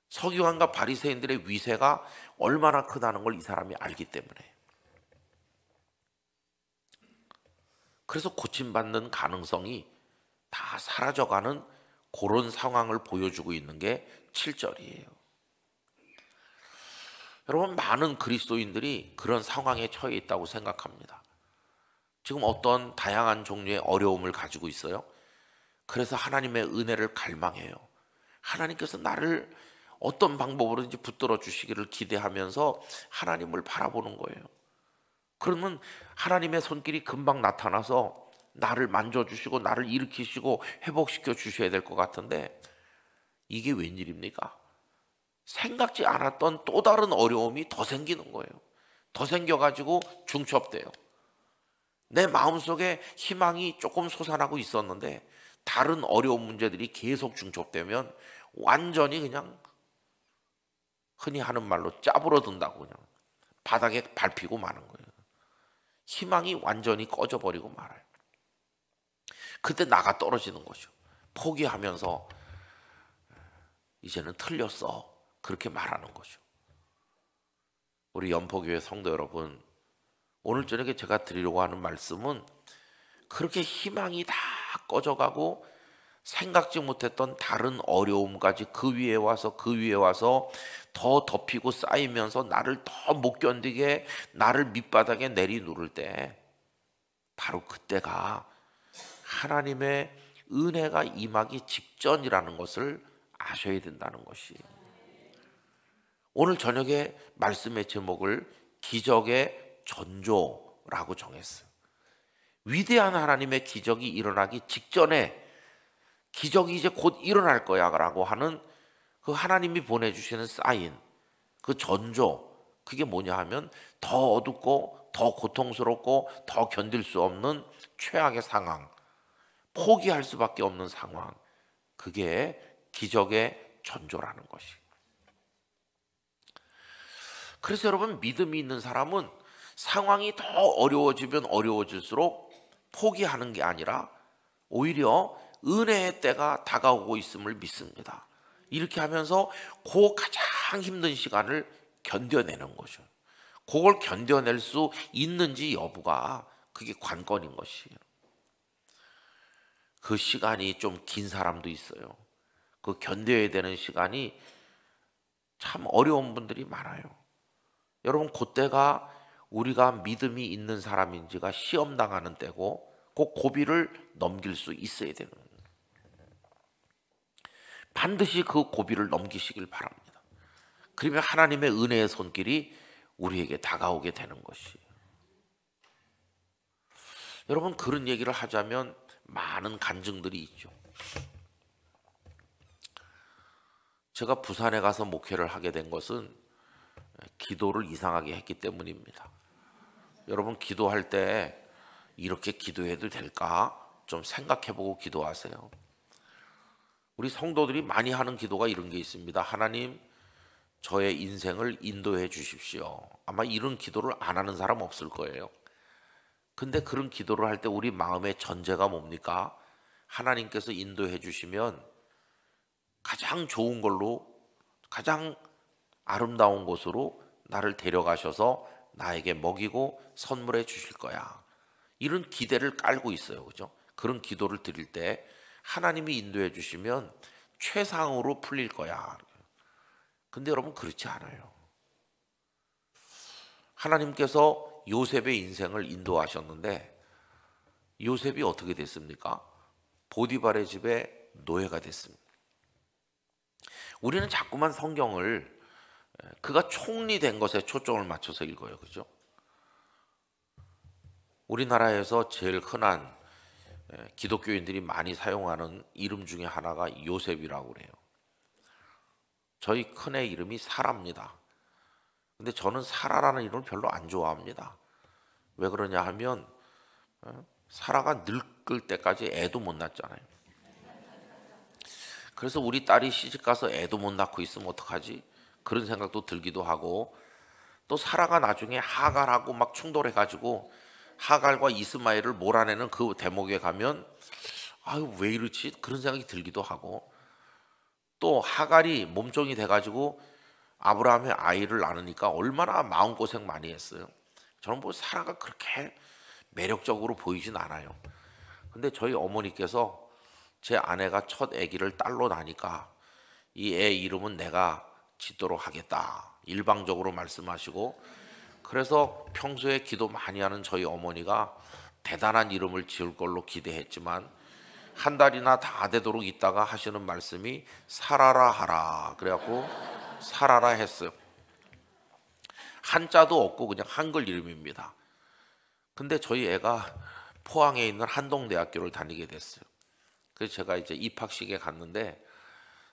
서기관과 바리새인들의 위세가 얼마나 크다는 걸 이 사람이 알기 때문에. 그래서 고침받는 가능성이 다 사라져가는 그런 상황을 보여주고 있는 게 7절이에요. 여러분, 많은 그리스도인들이 그런 상황에 처해 있다고 생각합니다. 지금 어떤 다양한 종류의 어려움을 가지고 있어요. 그래서 하나님의 은혜를 갈망해요. 하나님께서 나를 어떤 방법으로든지 붙들어 주시기를 기대하면서 하나님을 바라보는 거예요. 그러면 하나님의 손길이 금방 나타나서 나를 만져주시고 나를 일으키시고 회복시켜 주셔야 될 것 같은데 이게 웬일입니까? 생각지 않았던 또 다른 어려움이 더 생기는 거예요. 더 생겨가지고 중첩돼요. 내 마음속에 희망이 조금 솟아나고 있었는데 다른 어려운 문제들이 계속 중첩되면 완전히 그냥 흔히 하는 말로 짜부러든다고 그냥 바닥에 밟히고 마는 거예요. 희망이 완전히 꺼져버리고 말아요. 그때 나가 떨어지는 거죠. 포기하면서 이제는 틀렸어. 그렇게 말하는 거죠. 우리 연포교회 성도 여러분, 오늘 저녁에 제가 드리려고 하는 말씀은 그렇게 희망이 다 꺼져가고 생각지 못했던 다른 어려움까지 그 위에 와서 더 덮이고 쌓이면서 나를 더 못 견디게 나를 밑바닥에 내리누를 때 바로 그때가 하나님의 은혜가 임하기 직전이라는 것을 아셔야 된다는 것이. 오늘 저녁에 말씀의 제목을 기적의 전조라고 정했어요. 위대한 하나님의 기적이 일어나기 직전에 기적이 이제 곧 일어날 거야 라고 하는 그 하나님이 보내주시는 사인, 그 전조, 그게 뭐냐 하면 더 어둡고 더 고통스럽고 더 견딜 수 없는 최악의 상황, 포기할 수밖에 없는 상황, 그게 기적의 전조라는 것이. 그래서 여러분, 믿음이 있는 사람은 상황이 더 어려워지면 어려워질수록 포기하는 게 아니라 오히려 은혜의 때가 다가오고 있음을 믿습니다. 이렇게 하면서 그 가장 힘든 시간을 견뎌내는 거죠. 그걸 견뎌낼 수 있는지 여부가 그게 관건인 것이에요. 그 시간이 좀 긴 사람도 있어요. 그 견뎌야 되는 시간이 참 어려운 분들이 많아요. 여러분, 그때가 우리가 믿음이 있는 사람인지가 시험당하는 때고 그 고비를 넘길 수 있어야 되는 거예요. 반드시 그 고비를 넘기시길 바랍니다. 그러면 하나님의 은혜의 손길이 우리에게 다가오게 되는 것이에요. 여러분, 그런 얘기를 하자면 많은 간증들이 있죠. 제가 부산에 가서 목회를 하게 된 것은 기도를 이상하게 했기 때문입니다. 여러분, 기도할 때 이렇게 기도해도 될까? 좀 생각해보고 기도하세요. 우리 성도들이 많이 하는 기도가 이런 게 있습니다. 하나님, 저의 인생을 인도해 주십시오. 아마 이런 기도를 안 하는 사람 없을 거예요. 근데 그런 기도를 할 때 우리 마음의 전제가 뭡니까? 하나님께서 인도해 주시면 가장 좋은 걸로, 가장 아름다운 곳으로 나를 데려가셔서 나에게 먹이고 선물해 주실 거야. 이런 기대를 깔고 있어요. 그죠? 그런 기도를 드릴 때 하나님이 인도해 주시면 최상으로 풀릴 거야. 근데 여러분, 그렇지 않아요. 하나님께서 요셉의 인생을 인도하셨는데 요셉이 어떻게 됐습니까? 보디발의 집에 노예가 됐습니다. 우리는 자꾸만 성경을 그가 총리된 것에 초점을 맞춰서 읽어요. 그죠? 우리나라에서 제일 흔한 기독교인들이 많이 사용하는 이름 중에 하나가 요셉이라고 그래요. 저희 큰애 이름이 사라입니다. 근데 저는 사라라는 이름을 별로 안 좋아합니다. 왜 그러냐 하면 사라가 늙을 때까지 애도 못 낳잖아요. 그래서 우리 딸이 시집가서 애도 못 낳고 있으면 어떡하지? 그런 생각도 들기도 하고, 또 사라가 나중에 하갈하고 막 충돌해가지고 하갈과 이스마엘을 몰아내는 그 대목에 가면 아유, 왜 이렇지? 그런 생각이 들기도 하고, 또 하갈이 몸종이 돼가지고 아브라함의 아이를 낳으니까 얼마나 마음고생 많이 했어요. 저는 뭐 사라가 그렇게 매력적으로 보이진 않아요. 근데 저희 어머니께서 제 아내가 첫 아기를 딸로 낳으니까 이 애 이름은 내가 짓도록 하겠다 일방적으로 말씀하시고, 그래서 평소에 기도 많이 하는 저희 어머니가 대단한 이름을 지을 걸로 기대했지만 한 달이나 다 되도록 있다가 하시는 말씀이 사라라 하라. 그래갖고 사라라 했어요. 한자도 없고 그냥 한글 이름입니다. 근데 저희 애가 포항에 있는 한동대학교를 다니게 됐어요. 그래서 제가 이제 입학식에 갔는데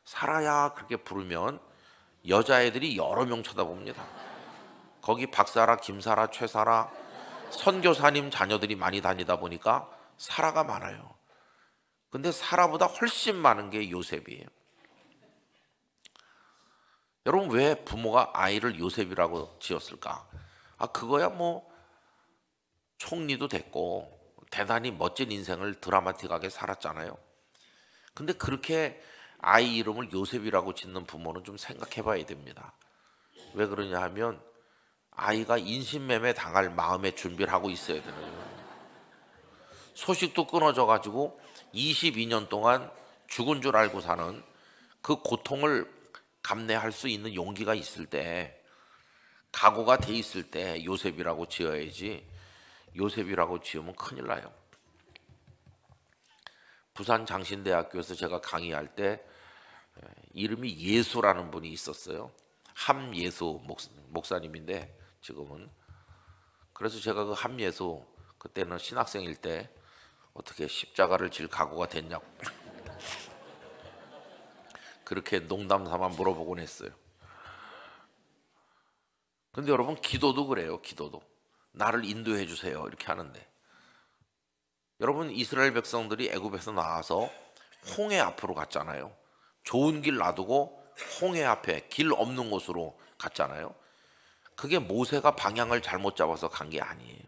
사라야 그렇게 부르면 여자애들이 여러 명 쳐다봅니다. 거기 박사라, 김사라, 최사라, 선교사님 자녀들이 많이 다니다 보니까 사라가 많아요. 근데 사라보다 훨씬 많은 게 요셉이에요. 여러분, 왜 부모가 아이를 요셉이라고 지었을까? 그거야 뭐 총리도 됐고 대단히 멋진 인생을 드라마틱하게 살았잖아요. 근데 그렇게 아이 이름을 요셉이라고 짓는 부모는 좀 생각해 봐야 됩니다. 왜 그러냐 하면 아이가 인신매매 당할 마음의 준비를 하고 있어야 되는 거예요. 소식도 끊어져 가지고 22년 동안 죽은 줄 알고 사는 그 고통을 감내할 수 있는 용기가 있을 때, 각오가 돼 있을 때 요셉이라고 지어야지 요셉이라고 지으면 큰일 나요. 부산 장신대학교에서 제가 강의할 때 이름이 예수라는 분이 있었어요. 함예수 목사님인데 지금은. 그래서 제가 그 함예수, 그때는 신학생일 때 어떻게 십자가를 질 각오가 됐냐고 그렇게 농담 삼아 물어보곤 했어요. 근데 여러분, 기도도 그래요. 기도도 나를 인도해 주세요 이렇게 하는데, 여러분, 이스라엘 백성들이 애굽에서 나와서 홍해 앞으로 갔잖아요. 좋은 길 놔두고 홍해 앞에 길 없는 곳으로 갔잖아요. 그게 모세가 방향을 잘못 잡아서 간 게 아니에요.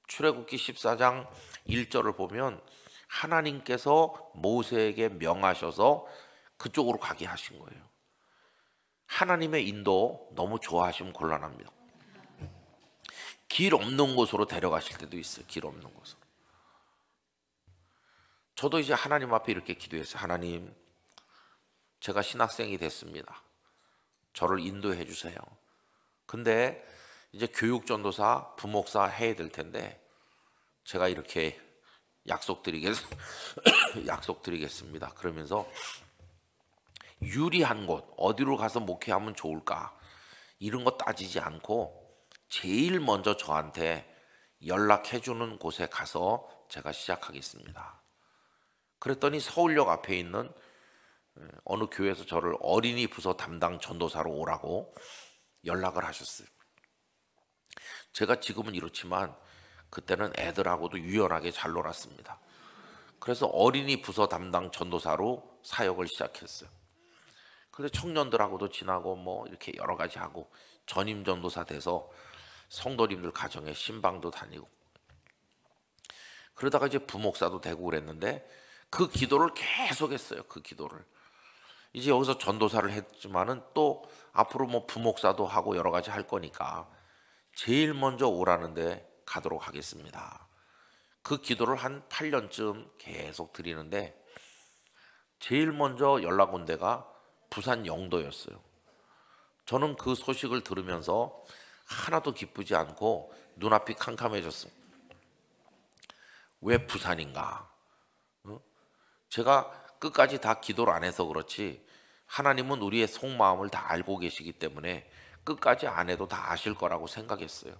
출애굽기 14장 1절을 보면 하나님께서 모세에게 명하셔서 그쪽으로 가게 하신 거예요. 하나님의 인도 너무 좋아하시면 곤란합니다. 길 없는 곳으로 데려가실 때도 있어요. 길 없는 곳으로. 저도 이제 하나님 앞에 이렇게 기도했어요. 하나님, 제가 신학생이 됐습니다. 저를 인도해 주세요. 근데 이제 교육전도사, 부목사 해야 될 텐데 제가 이렇게 약속드리겠습니다. 그러면서 유리한 곳, 어디로 가서 목회하면 좋을까? 이런 거 따지지 않고 제일 먼저 저한테 연락해 주는 곳에 가서 제가 시작하겠습니다. 그랬더니 서울역 앞에 있는 어느 교회에서 저를 어린이 부서 담당 전도사로 오라고 연락을 하셨어요. 제가 지금은 이렇지만 그때는 애들하고도 유연하게 잘 놀았습니다. 그래서 어린이 부서 담당 전도사로 사역을 시작했어요. 그래서 청년들하고도 지나고 뭐 이렇게 여러 가지 하고 전임 전도사 돼서 성도님들 가정에 신방도 다니고 그러다가 이제 부목사도 되고 그랬는데 그 기도를 계속했어요. 그 기도를 이제 여기서 전도사를 했지만은 또 앞으로 뭐 부목사도 하고 여러 가지 할 거니까 제일 먼저 오라는데 가도록 하겠습니다. 그 기도를 한 8년쯤 계속 드리는데 제일 먼저 연락 온 데가 부산 영도였어요. 저는 그 소식을 들으면서 하나도 기쁘지 않고 눈앞이 캄캄해졌어요. 왜 부산인가? 제가 끝까지 다 기도를 안 해서 그렇지 하나님은 우리의 속마음을 다 알고 계시기 때문에 끝까지 안 해도 다 아실 거라고 생각했어요.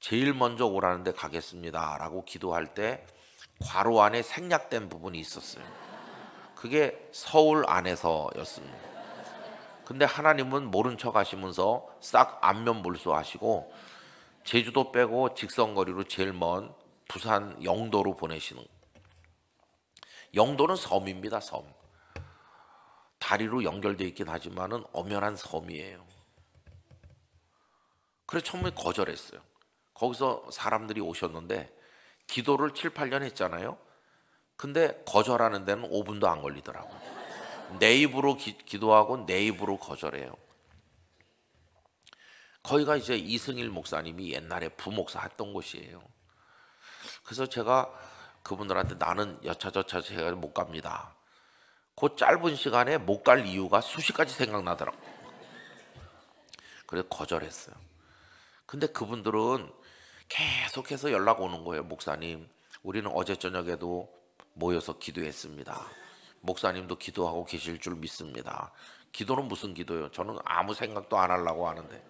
제일 먼저 오라는데 가겠습니다 라고 기도할 때 괄호 안에 생략된 부분이 있었어요. 그게 서울 안에서였습니다. 근데 하나님은 모른 척 하시면서 싹 안면몰수하시고 제주도 빼고 직선거리로 제일 먼 부산 영도로 보내시는 거예요. 영도는 섬입니다. 섬. 다리로 연결되어 있긴 하지만은 엄연한 섬이에요. 그래서 처음에 거절했어요. 거기서 사람들이 오셨는데 기도를 7, 8년 했잖아요. 근데 거절하는 데는 5분도 안 걸리더라고요. 내 입으로 기도하고 내 입으로 거절해요. 거기가 이제 이승일 목사님이 옛날에 부목사 했던 곳이에요. 그래서 제가 그분들한테 나는 여차저차 제가 못 갑니다. 그 짧은 시간에 못 갈 이유가 수십 가지 생각나더라고요. 그래서 거절했어요. 근데 그분들은 계속해서 연락 오는 거예요. 목사님, 우리는 어제 저녁에도 모여서 기도했습니다. 목사님도 기도하고 계실 줄 믿습니다. 기도는 무슨 기도예요? 저는 아무 생각도 안 하려고 하는데.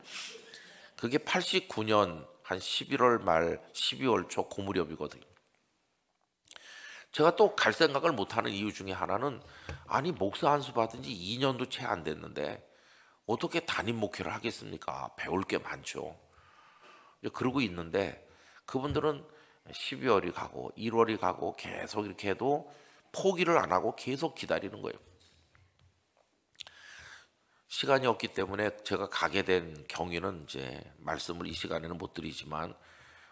그게 89년 한 11월 말 12월 초 그 무렵이거든요. 제가 또 갈 생각을 못하는 이유 중에 하나는 아니 목사 한 수 받은 지 2년도 채 안 됐는데 어떻게 담임 목회를 하겠습니까? 배울 게 많죠. 그러고 있는데 그분들은 12월이 가고 1월이 가고 계속 이렇게 해도 포기를 안 하고 계속 기다리는 거예요. 시간이 없기 때문에 제가 가게 된 경위는 이제 말씀을 이 시간에는 못 드리지만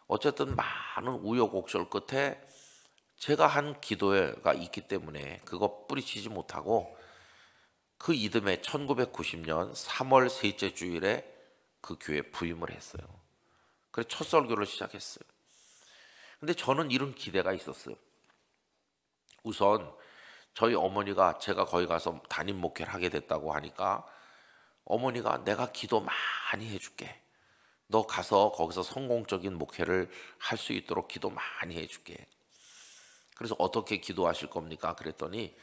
어쨌든 많은 우여곡절 끝에 제가 한 기도가 있기 때문에 그거 뿌리치지 못하고 그 이듬해 1990년 3월 셋째 주일에 그 교회에 부임을 했어요. 그래서 첫 설교를 시작했어요. 근데 저는 이런 기대가 있었어요. 우선 저희 어머니가 제가 거기 가서 담임 목회를 하게 됐다고 하니까 어머니가 내가 기도 많이 해줄게. 너 가서 거기서 성공적인 목회를 할 수 있도록 기도 많이 해줄게. 그래서 어떻게 기도하실 겁니까? 그랬더니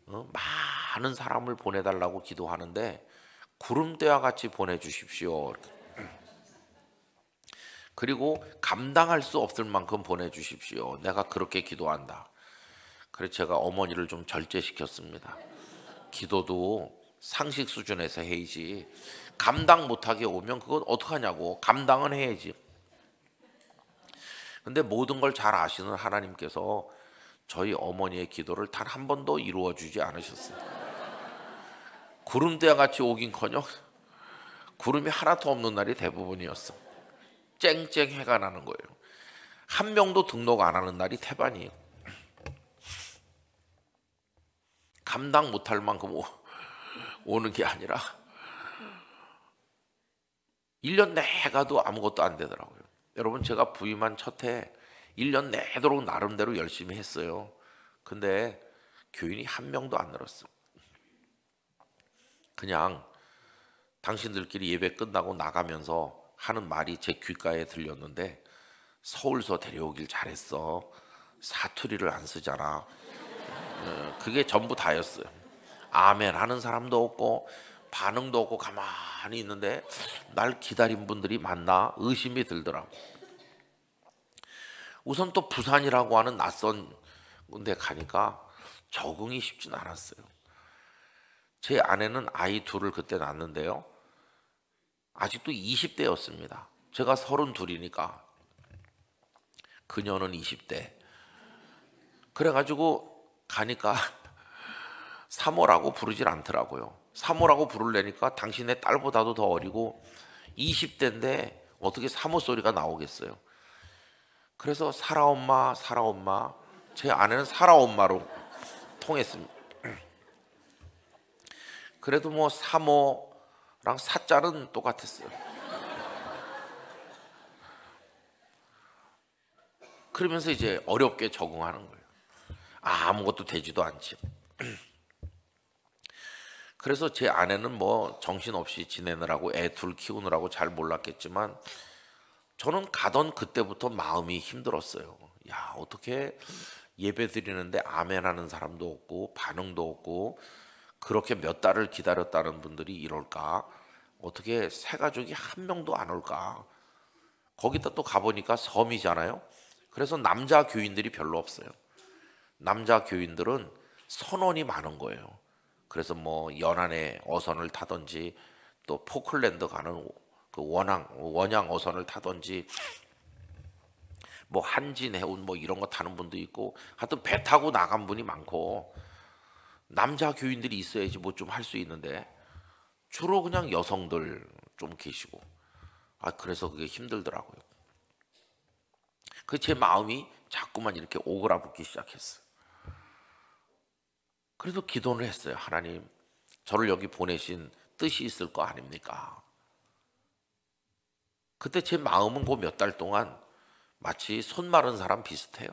많은 사람을 보내달라고 기도하는데 구름대와 같이 보내주십시오. 그리고 감당할 수 없을 만큼 보내주십시오. 내가 그렇게 기도한다. 그래서 제가 어머니를 좀 절제시켰습니다. 기도도 상식 수준에서 해야지 감당 못하게 오면 그건 어떡하냐고. 감당은 해야지. 근데 모든 걸 잘 아시는 하나님께서 저희 어머니의 기도를 단 한 번도 이루어 주지 않으셨어요. 구름대와 같이 오긴커녕 구름이 하나도 없는 날이 대부분이었어. 쨍쨍 해가 나는 거예요. 한 명도 등록 안 하는 날이 태반이에요. 감당 못할 만큼 오는 게 아니라 1년 내가도 아무것도 안 되더라고요. 여러분, 제가 부임한 첫 해 1년 내도록 나름대로 열심히 했어요. 근데 교인이 한 명도 안 늘었어. 그냥 당신들끼리 예배 끝나고 나가면서 하는 말이 제 귓가에 들렸는데, 서울서 데려오길 잘했어. 사투리를 안 쓰잖아. 그게 전부 다였어요. 아멘 하는 사람도 없고 반응도 없고 가만히 있는데 날 기다린 분들이 많나 의심이 들더라고. 우선 또 부산이라고 하는 낯선 데 가니까 적응이 쉽진 않았어요. 제 아내는 아이 둘을 그때 낳았는데요, 아직도 20대였습니다. 제가 32이니까 그녀는 20대. 그래가지고 가니까 사모라고 부르질 않더라고요. 사모라고 부르려니까 당신의 딸보다도 더 어리고 20대인데 어떻게 사모 소리가 나오겠어요. 그래서 사라 엄마, 사라 엄마. 제 아내는 사라 엄마로 통했습니다. 그래도 뭐 사모랑 사자는 똑같았어요. 그러면서 이제 어렵게 적응하는 거예요. 아무것도 되지도 않지. 그래서 제 아내는 뭐 정신없이 지내느라고 애 둘 키우느라고 잘 몰랐겠지만 저는 가던 그때부터 마음이 힘들었어요. 야, 어떻게 예배 드리는데 아멘 하는 사람도 없고 반응도 없고 그렇게 몇 달을 기다렸다는 분들이 이럴까? 어떻게 새 가족이 한 명도 안 올까? 거기다 또 가보니까 섬이잖아요. 그래서 남자 교인들이 별로 없어요. 남자 교인들은 선원이 많은 거예요. 그래서 뭐 연안의 어선을 타든지 또 포클랜드 가는 그 원양 어선을 타든지 뭐 한진 해운 뭐 이런 거 타는 분도 있고, 하여튼 배 타고 나간 분이 많고, 남자 교인들이 있어야지 뭐 좀 할 수 있는데 주로 그냥 여성들 좀 계시고, 그래서 그게 힘들더라고요. 그 제 마음이 자꾸만 이렇게 오그라붙기 시작했어요. 그래도 기도를 했어요. 하나님, 저를 여기 보내신 뜻이 있을 거 아닙니까? 그때 제 마음은 그 몇 달 동안 마치 손 마른 사람 비슷해요.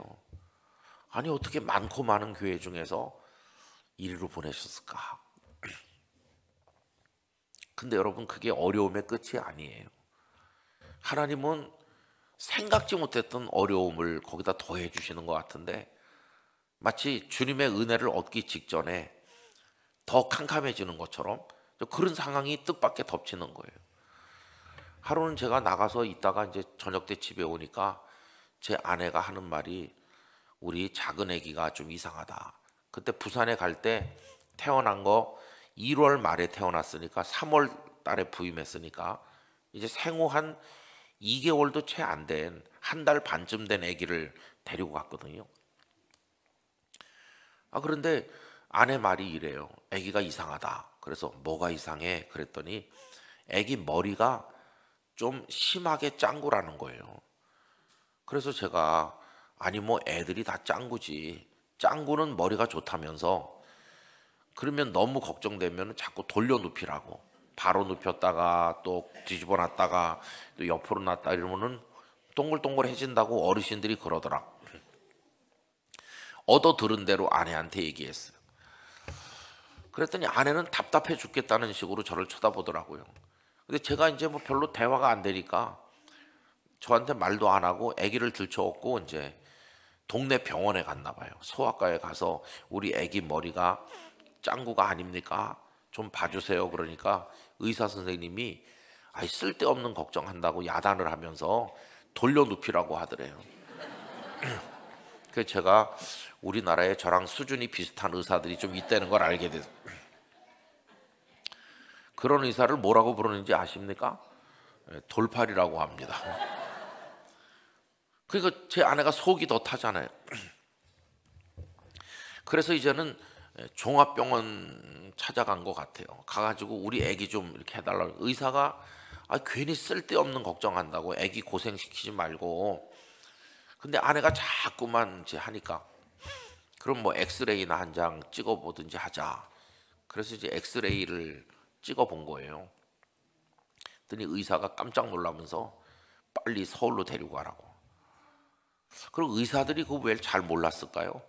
아니, 어떻게 많고 많은 교회 중에서 이리로 보내셨을까? 근데 여러분, 그게 어려움의 끝이 아니에요. 하나님은 생각지 못했던 어려움을 거기다 더해 주시는 것 같은데, 마치 주님의 은혜를 얻기 직전에 더 캄캄해지는 것처럼 그런 상황이 뜻밖의 덮치는 거예요. 하루는 제가 나가서 있다가 이제 저녁 때 집에 오니까 제 아내가 하는 말이, 우리 작은 아기가 좀 이상하다. 그때 부산에 갈 때 태어난 거 1월 말에 태어났으니까 3월 달에 부임했으니까 이제 생후 한 2개월도 채 안 된, 한 달 반쯤 된 아기를 데리고 갔거든요. 그런데 아내 말이 이래요. 아기가 이상하다. 그래서 뭐가 이상해? 그랬더니 아기 머리가 좀 심하게 짱구라는 거예요. 그래서 제가, 아니 뭐 애들이 다 짱구지, 짱구는 머리가 좋다면서, 그러면 너무 걱정되면 자꾸 돌려 눕히라고, 바로 눕혔다가 또 뒤집어 놨다가 또 옆으로 놨다 이러면은 동글동글해진다고 어르신들이 그러더라. 얻어 들은 대로 아내한테 얘기했어요. 그랬더니 아내는 답답해 죽겠다는 식으로 저를 쳐다보더라고요. 근데 제가 이제 뭐 별로 대화가 안 되니까 저한테 말도 안 하고 아기를 들쳐업고 이제 동네 병원에 갔나 봐요. 소아과에 가서 우리 아기 머리가 짱구가 아닙니까? 좀 봐주세요. 그러니까 의사 선생님이 쓸데없는 걱정한다고 야단을 하면서 돌려 눕히라고 하더래요. 그래서 제가 우리나라에 저랑 수준이 비슷한 의사들이 좀 있다는 걸 알게 됐어요. 그런 의사를 뭐라고 부르는지 아십니까? 돌팔이라고 합니다. 그러니까 제 아내가 속이 더 타잖아요. 그래서 이제는 종합병원 찾아간 것 같아요. 가가지고 우리 애기 좀 이렇게 해달라고. 의사가 괜히 쓸데없는 걱정한다고, 애기 고생시키지 말고. 근데 아내가 자꾸만 이제 하니까 그럼 뭐 엑스레이나 한 장 찍어보든지 하자. 그래서 이제 엑스레이를 찍어본 거예요. 그랬더니 의사가 깜짝 놀라면서 빨리 서울로 데리고 가라고. 그리고 의사들이 그 왜 잘 몰랐을까요?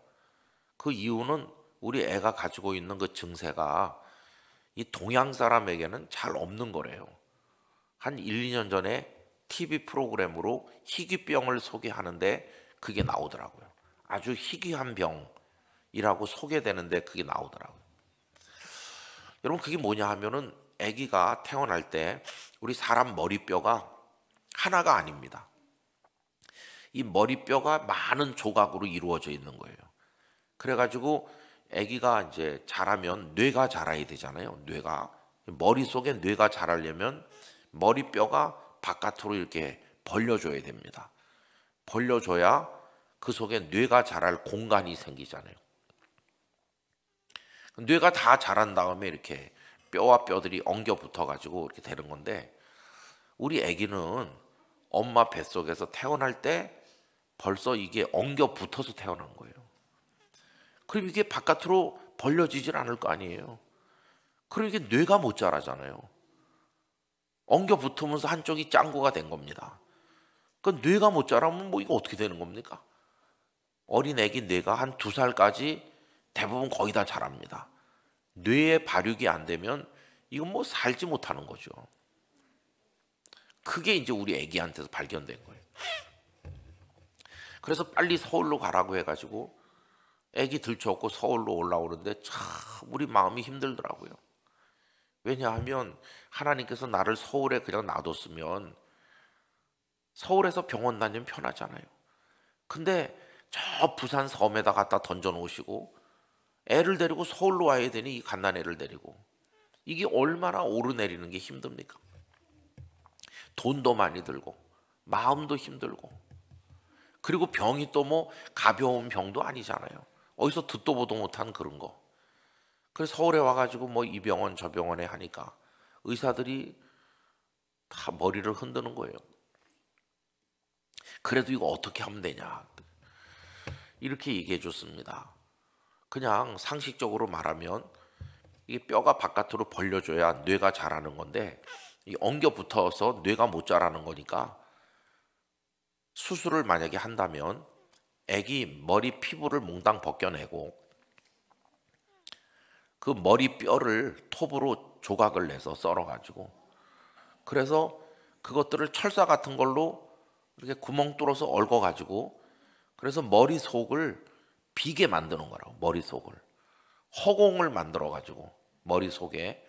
그 이유는 우리 애가 가지고 있는 그 증세가 이 동양 사람에게는 잘 없는 거래요. 한 1, 2년 전에 TV 프로그램으로 희귀병을 소개하는데 그게 나오더라고요. 아주 희귀한 병이라고 소개되는데 그게 나오더라고요. 여러분 그게 뭐냐 하면은 아기가 태어날 때 우리 사람 머리뼈가 하나가 아닙니다. 이 머리뼈가 많은 조각으로 이루어져 있는 거예요. 그래가지고 아기가 이제 자라면 뇌가 자라야 되잖아요. 뇌가 머릿속에 뇌가 자라려면 머리뼈가 바깥으로 이렇게 벌려줘야 됩니다. 벌려줘야 그 속에 뇌가 자랄 공간이 생기잖아요. 뇌가 다 자란 다음에 이렇게 뼈와 뼈들이 엉겨 붙어가지고 이렇게 되는 건데 우리 아기는 엄마 뱃속에서 태어날 때 벌써 이게 엉겨 붙어서 태어난 거예요. 그럼 이게 바깥으로 벌려지질 않을 거 아니에요. 그럼 이게 뇌가 못 자라잖아요. 엉겨 붙으면서 한쪽이 짱구가 된 겁니다. 그 뇌가 못 자라면 뭐 이거 어떻게 되는 겁니까? 어린 애기 뇌가 한 2살까지 대부분 거의 다 자랍니다. 뇌의 발육이 안 되면 이건 뭐 살지 못하는 거죠. 그게 이제 우리 애기한테서 발견된 거예요. 그래서 빨리 서울로 가라고 해가지고 애기 들쳐업고 서울로 올라오는데 참 우리 마음이 힘들더라고요. 왜냐하면 하나님께서 나를 서울에 그냥 놔뒀으면 서울에서 병원 다니면 편하잖아요. 근데 저 부산 섬에다 갖다 던져 놓으시고 애를 데리고 서울로 와야 되니 이 갓난애를 데리고 이게 얼마나 오르내리는 게 힘듭니까? 돈도 많이 들고 마음도 힘들고 그리고 병이 또 뭐 가벼운 병도 아니잖아요. 어디서 듣도 보도 못한 그런 거. 그래서 서울에 와가지고 뭐 이 병원 저 병원에 하니까 의사들이 다 머리를 흔드는 거예요. 그래도 이거 어떻게 하면 되냐 이렇게 얘기해 줬습니다. 그냥 상식적으로 말하면 이게 뼈가 바깥으로 벌려줘야 뇌가 자라는 건데 이 엉겨 붙어서 뇌가 못 자라는 거니까 수술을 만약에 한다면 아기 머리 피부를 몽땅 벗겨내고 그 머리 뼈를 톱으로 조각을 내서 썰어가지고 그래서 그것들을 철사 같은 걸로 이렇게 구멍 뚫어서 얽어가지고 그래서 머릿속을 비게 만드는 거라고. 머릿속을 허공을 만들어가지고 머릿속에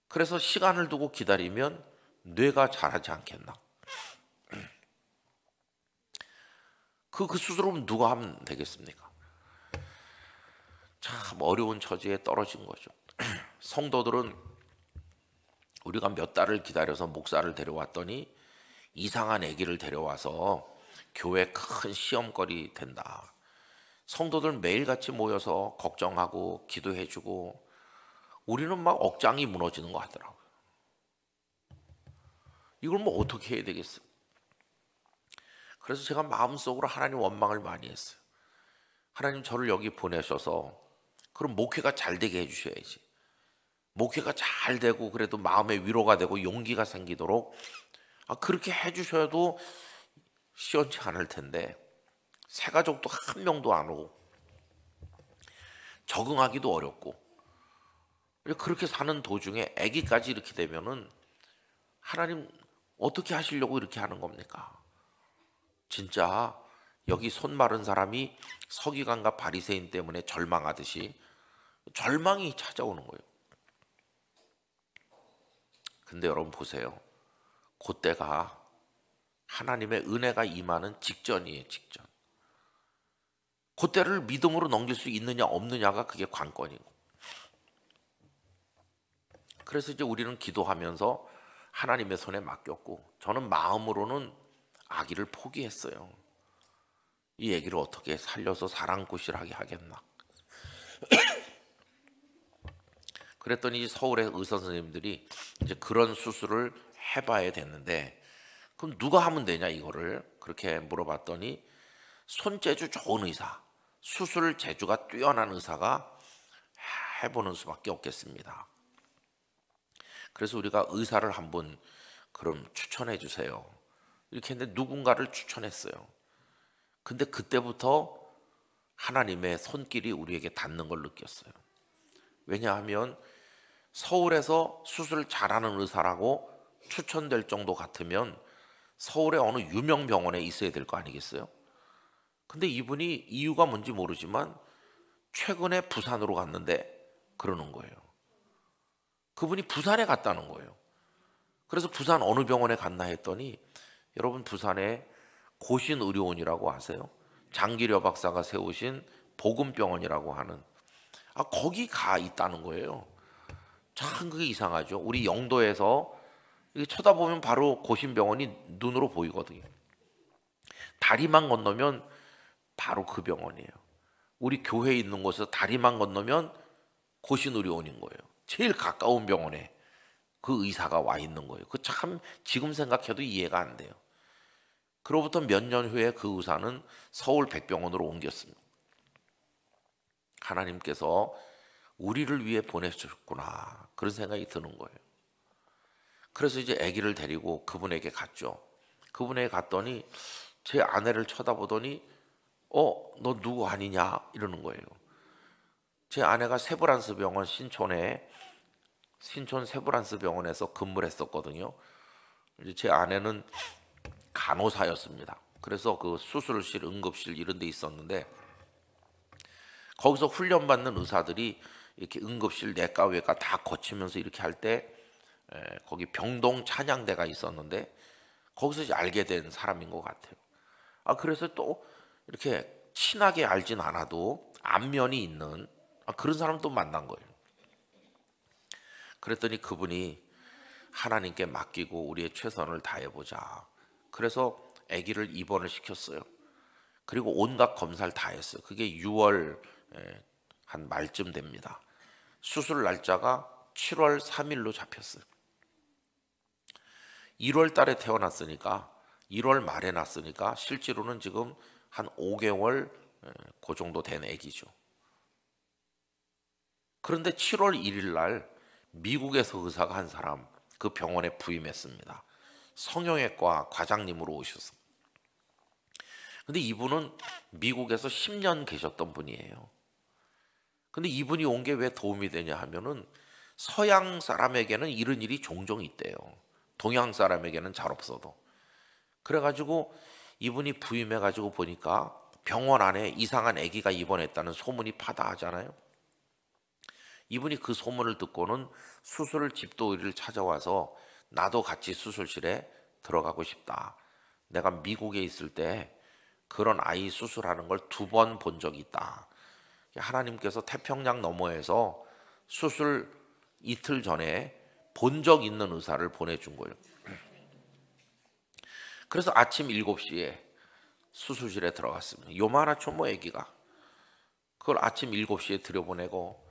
그래서 시간을 두고 기다리면 뇌가 자라지 않겠나. 그 수술은 누가 하면 되겠습니까? 참 어려운 처지에 떨어진 거죠. 성도들은 우리가 몇 달을 기다려서 목사를 데려왔더니 이상한 아기를 데려와서 교회 큰 시험거리 된다. 성도들 매일같이 모여서 걱정하고 기도해주고 우리는 막 억장이 무너지는 것 같더라고요. 이걸 뭐 어떻게 해야 되겠어요? 그래서 제가 마음속으로 하나님 원망을 많이 했어요. 하나님 저를 여기 보내셔서 그럼 목회가 잘 되게 해주셔야지. 목회가 잘 되고 그래도 마음의 위로가 되고 용기가 생기도록 그렇게 해주셔도 시원치 않을 텐데 새 가족도 한 명도 안 오고 적응하기도 어렵고 그렇게 사는 도중에 아기까지 이렇게 되면은 하나님 어떻게 하시려고 이렇게 하는 겁니까? 진짜 여기 손 마른 사람이 서기관과 바리새인 때문에 절망하듯이 절망이 찾아오는 거예요. 근데 여러분 보세요. 그때가 하나님의 은혜가 임하는 직전이에요. 직전. 그때를 믿음으로 넘길 수 있느냐 없느냐가 그게 관건이고. 그래서 이제 우리는 기도하면서 하나님의 손에 맡겼고 저는 마음으로는 아기를 포기했어요. 이 아기를 어떻게 살려서 사랑구실하게 하겠나. 그랬더니 서울의 의사 선생님들이 이제 그런 수술을 해봐야 되는데 그럼 누가 하면 되냐 이거를 그렇게 물어봤더니 손재주 좋은 의사, 수술 재주가 뛰어난 의사가 해보는 수밖에 없겠습니다. 그래서 우리가 의사를 한번 그럼 추천해 주세요. 이렇게 했는데 누군가를 추천했어요. 근데 그때부터 하나님의 손길이 우리에게 닿는 걸 느꼈어요. 왜냐하면 서울에서 수술 잘하는 의사라고 추천될 정도 같으면 서울의 어느 유명 병원에 있어야 될 거 아니겠어요? 근데 이분이 이유가 뭔지 모르지만 최근에 부산으로 갔는데 그러는 거예요. 그분이 부산에 갔다는 거예요. 그래서 부산 어느 병원에 갔나 했더니 여러분 부산에 고신의료원이라고 아세요? 장기려 박사가 세우신 복음병원이라고 하는 거기 가 있다는 거예요. 참 그게 이상하죠. 우리 영도에서 이렇게 쳐다보면 바로 고신병원이 눈으로 보이거든요. 다리만 건너면 바로 그 병원이에요. 우리 교회에 있는 곳에서 다리만 건너면 고신의료원인 거예요. 제일 가까운 병원에 그 의사가 와 있는 거예요. 그 참 지금 생각해도 이해가 안 돼요. 그로부터 몇 년 후에 그 의사는 서울 백병원으로 옮겼습니다. 하나님께서 우리를 위해 보내셨구나 그런 생각이 드는 거예요. 그래서 이제 아기를 데리고 그분에게 갔죠. 그분에게 갔더니 제 아내를 쳐다보더니 너 누구 아니냐 이러는 거예요. 제 아내가 세브란스 병원 신촌 세브란스 병원에서 근무를 했었거든요. 이제 제 아내는 간호사였습니다. 그래서 그 수술실, 응급실 이런 데 있었는데 거기서 훈련받는 의사들이 이렇게 응급실, 내과, 외과 다 거치면서 이렇게 할 때 거기 병동 찬양대가 있었는데 거기서 이제 알게 된 사람인 것 같아요. 그래서 또 이렇게 친하게 알진 않아도 안면이 있는 그런 사람도 만난 거예요. 그랬더니 그분이 하나님께 맡기고 우리의 최선을 다해보자. 그래서 아기를 입원을 시켰어요. 그리고 온갖 검사를 다 했어요. 그게 6월 한 말쯤 됩니다. 수술 날짜가 7월 3일로 잡혔어요. 1월 달에 태어났으니까 1월 말에 났으니까 실제로는 지금 한 5개월 그 정도 된 아기죠. 그런데 7월 1일 날 미국에서 의사가 한 사람 그 병원에 부임했습니다. 성형외과 과장님으로 오셨어요. 근데 이분은 미국에서 10년 계셨던 분이에요. 근데 이분이 온 게 왜 도움이 되냐 하면은 서양 사람에게는 이런 일이 종종 있대요. 동양 사람에게는 잘 없어도. 그래가지고 이분이 부임해가지고 보니까 병원 안에 이상한 아기가 입원했다는 소문이 파다하잖아요. 이분이 그 소문을 듣고는 수술 집도의를 찾아와서 나도 같이 수술실에 들어가고 싶다. 내가 미국에 있을 때 그런 아이 수술하는 걸 2번 본 적이 있다. 하나님께서 태평양 너머에서 수술 이틀 전에 본 적 있는 의사를 보내준 거예요. 그래서 아침 7시에 수술실에 들어갔습니다. 요만하죠 뭐 아기가. 그걸 아침 7시에 들여보내고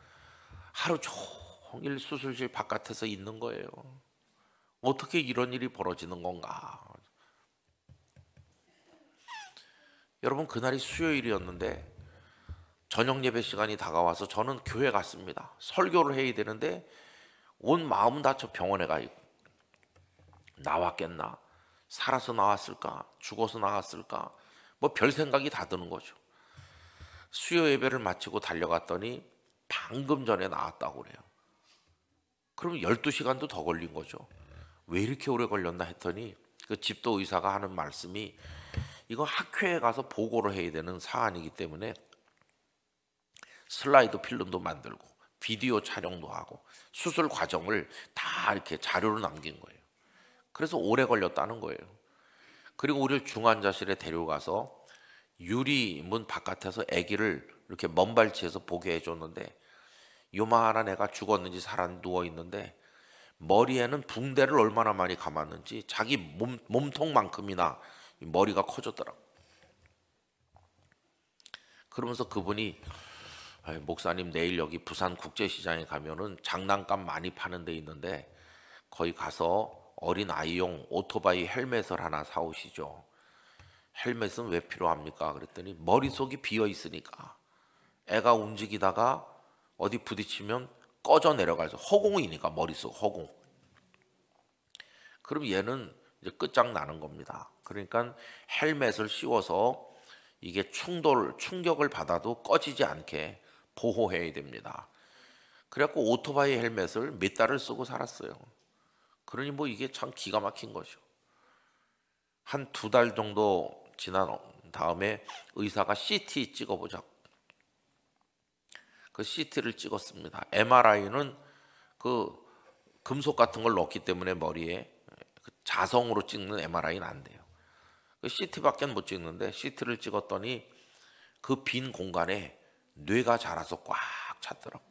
하루 종일 수술실 바깥에서 있는 거예요. 어떻게 이런 일이 벌어지는 건가. 여러분 그날이 수요일이었는데 저녁 예배 시간이 다가와서 저는 교회 갔습니다. 설교를 해야 되는데 온 마음 다쳐 병원에 가 있고 나왔겠나? 살아서 나왔을까? 죽어서 나왔을까? 뭐 별 생각이 다 드는 거죠. 수요 예배를 마치고 달려갔더니 방금 전에 나왔다고 그래요. 그럼 12시간도 더 걸린 거죠. 왜 이렇게 오래 걸렸나 했더니 그 집도 의사가 하는 말씀이 이거 학회에 가서 보고를 해야 되는 사안이기 때문에 슬라이드 필름도 만들고 비디오 촬영도 하고 수술 과정을 다 이렇게 자료로 남긴 거예요. 그래서 오래 걸렸다는 거예요. 그리고 우리를 중환자실에 데려가서 유리문 바깥에서 아기를 이렇게 먼발치에서 보게 해줬는데 요만한 애가 죽었는지 살았는지 누워있는데 머리에는 붕대를 얼마나 많이 감았는지 자기 몸통만큼이나 머리가 커졌더라고요. 그러면서 그분이 목사님 내일 여기 부산 국제시장에 가면은 장난감 많이 파는 데 있는데 거기 가서 어린 아이용 오토바이 헬멧을 하나 사오시죠. 헬멧은 왜 필요합니까? 그랬더니 머릿속이 비어 있으니까. 애가 움직이다가 어디 부딪히면 꺼져 내려가서 허공이니까 머릿속 허공. 그럼 얘는 이제 끝장나는 겁니다. 그러니까 헬멧을 씌워서 이게 충격을 받아도 꺼지지 않게 보호해야 됩니다. 그래갖고 오토바이 헬멧을 몇 달을 쓰고 살았어요. 그러니 뭐 이게 참 기가 막힌 거죠. 한 2달 정도 지난 다음에 의사가 CT 찍어보자. 그 CT를 찍었습니다. MRI는 그 금속 같은 걸 넣기 때문에 머리에 그 자성으로 찍는 MRI는 안 돼요. 그 CT밖에 못 찍는데 CT를 찍었더니 그 빈 공간에 뇌가 자라서 꽉 찼더라고.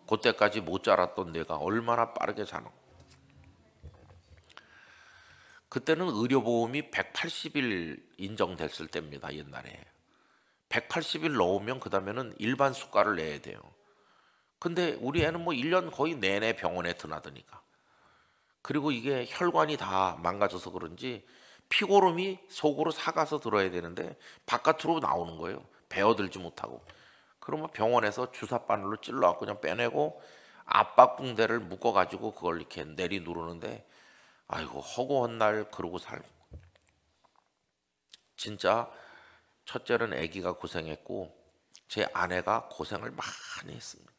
그때까지 못 자랐던 뇌가 얼마나 빠르게 자라. 그때는 의료보험이 180일 인정됐을 때입니다. 옛날에 180일 넣으면 그 다음에는 일반 수가를 내야 돼요. 근데 우리 애는 뭐 1년 거의 내내 병원에 드나드니까. 그리고 이게 혈관이 다 망가져서 그런지 피고름이 속으로 삭아서 들어야 되는데 바깥으로 나오는 거예요. 베어들지 못하고. 그러면 병원에서 주사바늘로 찔러갖고 그냥 빼내고 압박붕대를 묶어가지고 그걸 이렇게 내리 누르는데 아이고 허구한 날 그러고 살고. 진짜 첫째는 아기가 고생했고 제 아내가 고생을 많이 했습니다.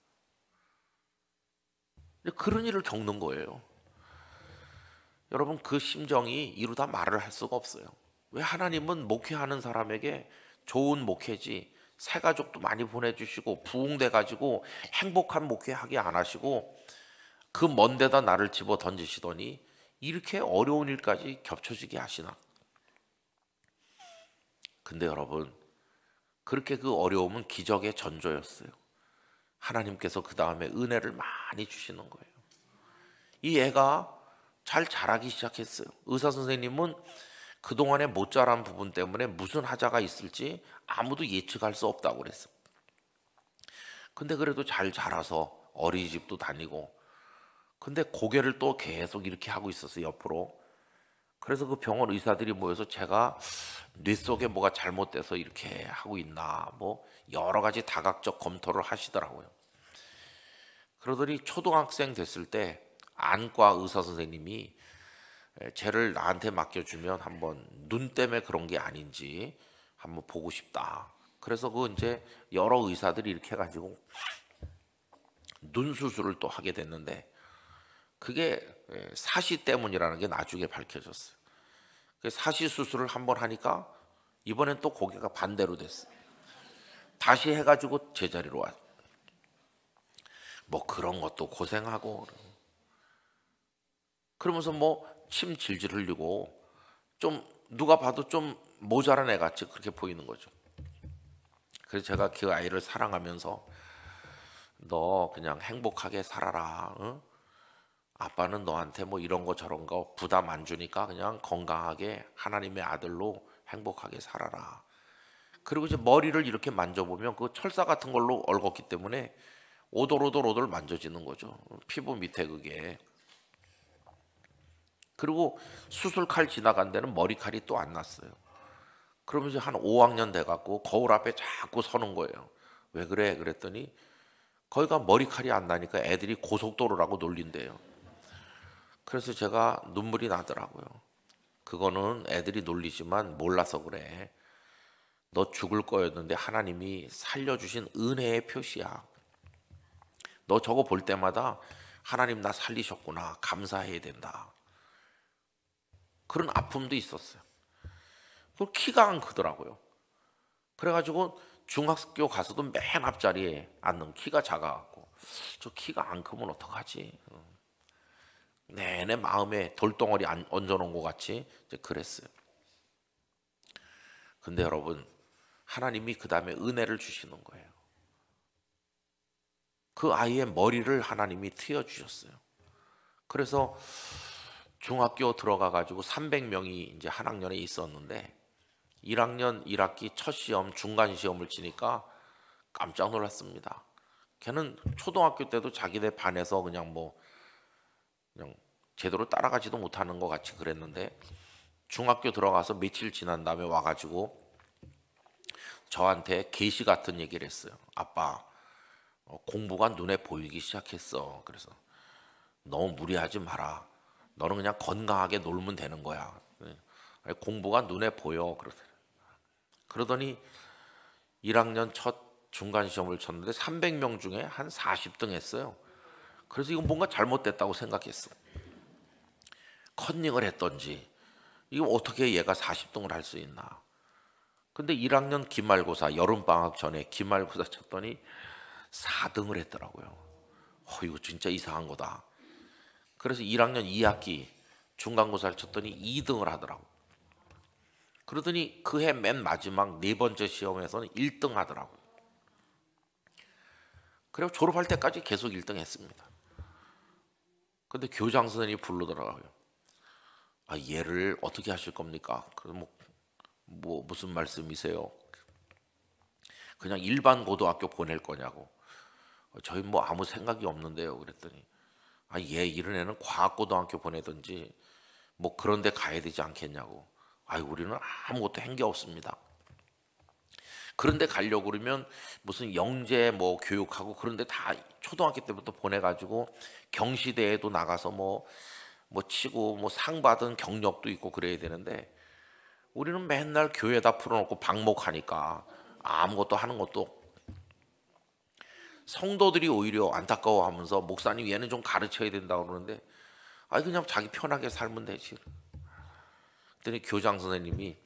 그런 일을 겪는 거예요. 여러분 그 심정이 이루다 말을 할 수가 없어요. 왜 하나님은 목회하는 사람에게 좋은 목회지 새 가족도 많이 보내주시고 부흥돼 가지고 행복한 목회하게 안 하시고 그 먼 데다 나를 집어 던지시더니 이렇게 어려운 일까지 겹쳐지게 하시나. 근데 여러분 그렇게 그 어려움은 기적의 전조였어요. 하나님께서 그 다음에 은혜를 많이 주시는 거예요. 이 애가 잘 자라기 시작했어요. 의사 선생님은 그동안에 못 자란 부분 때문에 무슨 하자가 있을지 아무도 예측할 수 없다고 그랬어요. 근데 그래도 잘 자라서 어린이집도 다니고 근데 고개를 또 계속 이렇게 하고 있었어요. 옆으로. 그래서 그 병원 의사들이 모여서 제가 뇌 속에 뭐가 잘못돼서 이렇게 하고 있나 뭐 여러 가지 다각적 검토를 하시더라고요. 그러더니 초등학생 됐을 때 안과 의사 선생님이 쟤를 나한테 맡겨주면 한번 눈 때문에 그런 게 아닌지 한번 보고 싶다. 그래서 그 이제 여러 의사들이 이렇게 해가지고 눈 수술을 또 하게 됐는데 그게 사시 때문이라는 게 나중에 밝혀졌어요. 사시 수술을 한번 하니까 이번엔 또 고개가 반대로 됐어요. 다시 해가지고 제자리로 와. 뭐 그런 것도 고생하고 그러면서 뭐 침 질질 흘리고 좀 누가 봐도 좀 모자란 애 같이 그렇게 보이는 거죠. 그래서 제가 그 아이를 사랑하면서 너 그냥 행복하게 살아라. 응? 아빠는 너한테 뭐 이런 거 저런 거 부담 안 주니까 그냥 건강하게 하나님의 아들로 행복하게 살아라. 그리고 이제 머리를 이렇게 만져보면 그 철사 같은 걸로 얽었기 때문에 오돌오돌 만져지는 거죠. 피부 밑에 그게. 그리고 수술 칼 지나간 데는 머리칼이 또 안 났어요. 그러면서 한 5학년 돼갖고 거울 앞에 자꾸 서는 거예요. 왜 그래? 그랬더니 거기가 머리칼이 안 나니까 애들이 고속도로라고 놀린대요. 그래서 제가 눈물이 나더라고요. 그거는 애들이 놀리지만 몰라서 그래. 너 죽을 거였는데 하나님이 살려주신 은혜의 표시야. 너 저거 볼 때마다 하나님 나 살리셨구나. 감사해야 된다. 그런 아픔도 있었어요. 그리고 키가 안 크더라고요. 그래가지고 중학교 가서도 맨 앞자리에 앉는 키가 작아갖고 저 키가 안 크면 어떡하지? 내내 마음에 돌덩어리 얹어놓은 것 같이 이제 그랬어요. 근데 여러분 하나님이 그 다음에 은혜를 주시는 거예요. 그 아이의 머리를 하나님이 트여주셨어요. 그래서 중학교 들어가 가지고 300명이 이제 한 학년에 있었는데 1학년 1학기 첫 시험 중간 시험을 치니까 깜짝 놀랐습니다. 걔는 초등학교 때도 자기네 반에서 그냥 제대로 따라가지도 못하는 것 같이 그랬는데 중학교 들어가서 며칠 지난 다음에 와가지고 저한테 계시 같은 얘기를 했어요. 아빠, 공부가 눈에 보이기 시작했어. 그래서 너무 무리하지 마라. 너는 그냥 건강하게 놀면 되는 거야. 아니, 공부가 눈에 보여. 그러더니 1학년 첫 중간 시험을 쳤는데 300명 중에 한 40등 했어요. 그래서 이건 뭔가 잘못됐다고 생각했어. 컨닝을 했던지 이거 어떻게 얘가 40등을 할 수 있나. 근데 1학년 기말고사 여름방학 전에 기말고사 쳤더니 4등을 했더라고요. 이거 진짜 이상한 거다. 그래서 1학년 2학기 중간고사를 쳤더니 2등을 하더라고. 그러더니 그 해 맨 마지막 네 번째 시험에서는 1등 하더라고요. 그리고 졸업할 때까지 계속 1등 했습니다. 근데 교장 선생님이 부르더라고요. 얘를 어떻게 하실 겁니까? 그래서 무슨 말씀이세요? 그냥 일반 고등학교 보낼 거냐고. 저희 아무 생각이 없는데요. 그랬더니 얘 이런 애는 과학고등학교 보내든지 그런 데 가야 되지 않겠냐고. 우리는 아무것도 한 게 없습니다. 그런데 가려고 그러면 무슨 영재 교육하고 그런데 다 초등학교 때부터 보내가지고 경시대회도 나가서 치고 상 받은 경력도 있고 그래야 되는데 우리는 맨날 교회에다 풀어놓고 방목하니까 아무것도 하는 것도. 성도들이 오히려 안타까워하면서 목사님 얘는 좀 가르쳐야 된다고 그러는데 그냥 자기 편하게 살면 되지. 그랬더니 교장 선생님이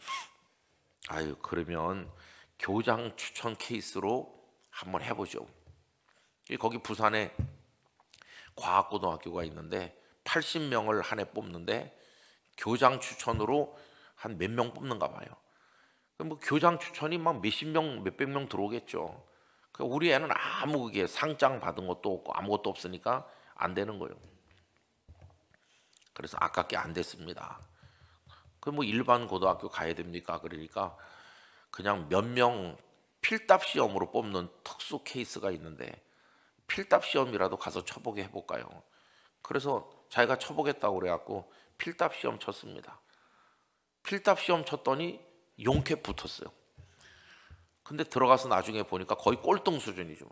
그러면 교장 추천 케이스로 한번 해보죠. 거기 부산에 과학고등학교가 있는데 80명을 한 해 뽑는데 교장 추천으로 한 몇 명 뽑는가 봐요. 교장 추천이 막 몇십 명, 몇백 명 들어오겠죠. 우리 애는 아무 그게 상장 받은 것도 없고 아무것도 없으니까 안 되는 거예요. 그래서 아깝게 안 됐습니다. 일반 고등학교 가야 됩니까? 그러니까 그냥 몇 명 필답 시험으로 뽑는 특수 케이스가 있는데 필답 시험이라도 가서 쳐보게 해볼까요? 그래서 자기가 쳐보겠다고 그래갖고 필답 시험 쳤습니다. 필답 시험 쳤더니 용케 붙었어요. 근데 들어가서 나중에 보니까 거의 꼴등 수준이죠.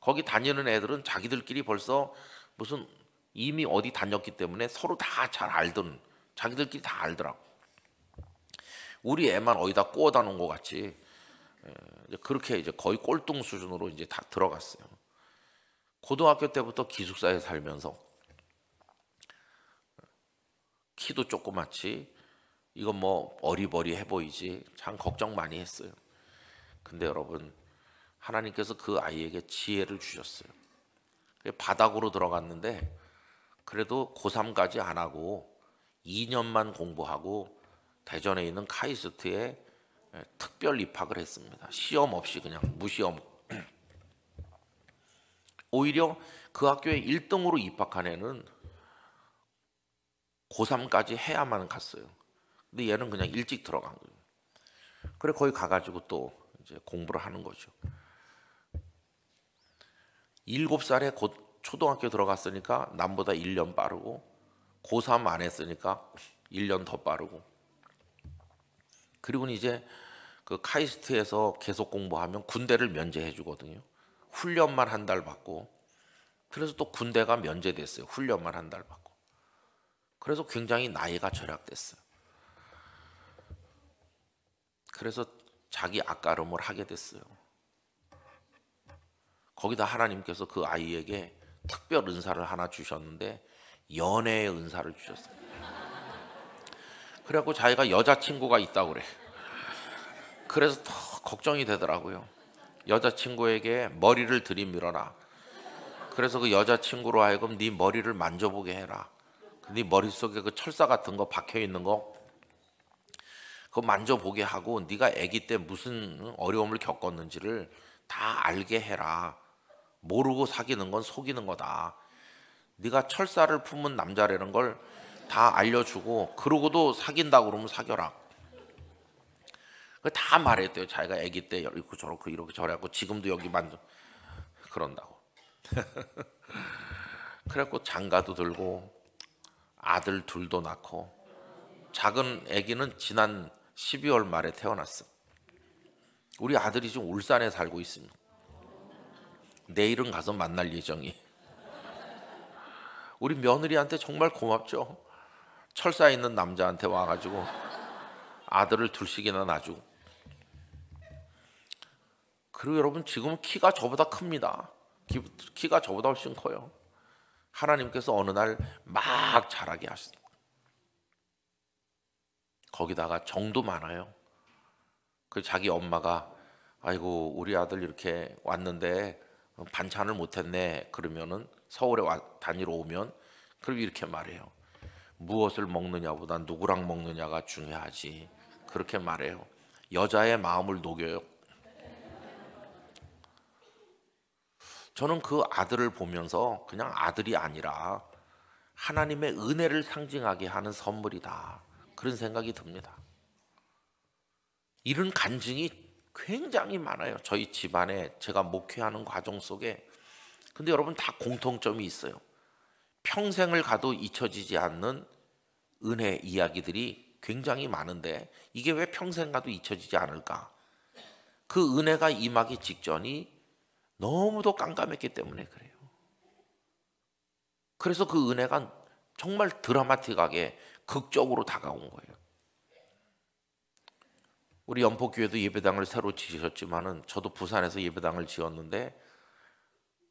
거기 다니는 애들은 자기들끼리 벌써 무슨 이미 어디 다녔기 때문에 서로 다 잘 알던, 자기들끼리 다 알더라고. 우리 애만 어디다 꼬아다 놓은 것 같이 그렇게 이제 거의 꼴등 수준으로 이제 다 들어갔어요. 고등학교 때부터 기숙사에 살면서 키도 조그맣지 이건 어리버리해 보이지 참 걱정 많이 했어요. 근데 여러분 하나님께서 그 아이에게 지혜를 주셨어요. 바닥으로 들어갔는데 그래도 고3까지 안 하고 2년만 공부하고 대전에 있는 카이스트에 특별 입학을 했습니다. 시험 없이 그냥 무시험. 오히려 그 학교에 1등으로 입학한 애는 고3까지 해야만 갔어요. 근데 얘는 그냥 일찍 들어간 거예요. 그래 거기 가가지고 또 이제 공부를 하는 거죠. 7살에 곧 초등학교 들어갔으니까 남보다 1년 빠르고 고3 안 했으니까 1년 더 빠르고. 그리고 이제 그 카이스트에서 계속 공부하면 군대를 면제해 주거든요. 훈련만 한 달 받고. 그래서 또 군대가 면제됐어요. 훈련만 한 달 받고. 그래서 굉장히 나이가 절약됐어요. 그래서 자기 앞가름을 하게 됐어요. 거기다 하나님께서 그 아이에게 특별 은사를 하나 주셨는데 연애의 은사를 주셨어요. 그래갖고 자기가 여자친구가 있다고 그래. 그래서 더 걱정이 되더라고요. 여자친구에게 머리를 들이밀어라. 그래서 그 여자친구로 하여금 네 머리를 만져보게 해라. 네 머릿속에 그 철사 같은 거 박혀있는 거 그거 만져보게 하고 네가 아기 때 무슨 어려움을 겪었는지를 다 알게 해라. 모르고 사귀는 건 속이는 거다. 네가 철사를 품은 남자라는 걸 다 알려주고 그러고도 사귄다고 그러면 사겨라. 다 말했대요. 자기가 아기 때 이렇게 저렇게 이렇게 저래갖고 지금도 여기 만져 그런다고. 그래갖고 장가도 들고 아들 둘도 낳고 작은 아기는 지난 12월 말에 태어났어. 우리 아들이 지금 울산에 살고 있습니다. 내일은 가서 만날 예정이. 우리 며느리한테 정말 고맙죠. 철사에 있는 남자한테 와가지고 아들을 둘씩이나 놔주고. 그리고 여러분 지금 키가 저보다 큽니다. 키가 저보다 훨씬 커요. 하나님께서 어느 날 막 자라게 하셨어요. 거기다가 정도 많아요. 그 자기 엄마가 아이고 우리 아들 이렇게 왔는데 반찬을 못했네 그러면은 서울에 다니러 오면 그럼 이렇게 말해요. 무엇을 먹느냐보다 누구랑 먹느냐가 중요하지. 그렇게 말해요. 여자의 마음을 녹여요. 저는 그 아들을 보면서 그냥 아들이 아니라 하나님의 은혜를 상징하게 하는 선물이다. 그런 생각이 듭니다. 이런 간증이 굉장히 많아요. 저희 집안에 제가 목회하는 과정 속에. 근데 여러분 다 공통점이 있어요. 평생을 가도 잊혀지지 않는 은혜 이야기들이 굉장히 많은데 이게 왜 평생 가도 잊혀지지 않을까? 그 은혜가 임하기 직전이 너무도 깜깜했기 때문에 그래요. 그래서 그 은혜가 정말 드라마틱하게 극적으로 다가온 거예요. 우리 연포교회도 예배당을 새로 지으셨지만은 저도 부산에서 예배당을 지었는데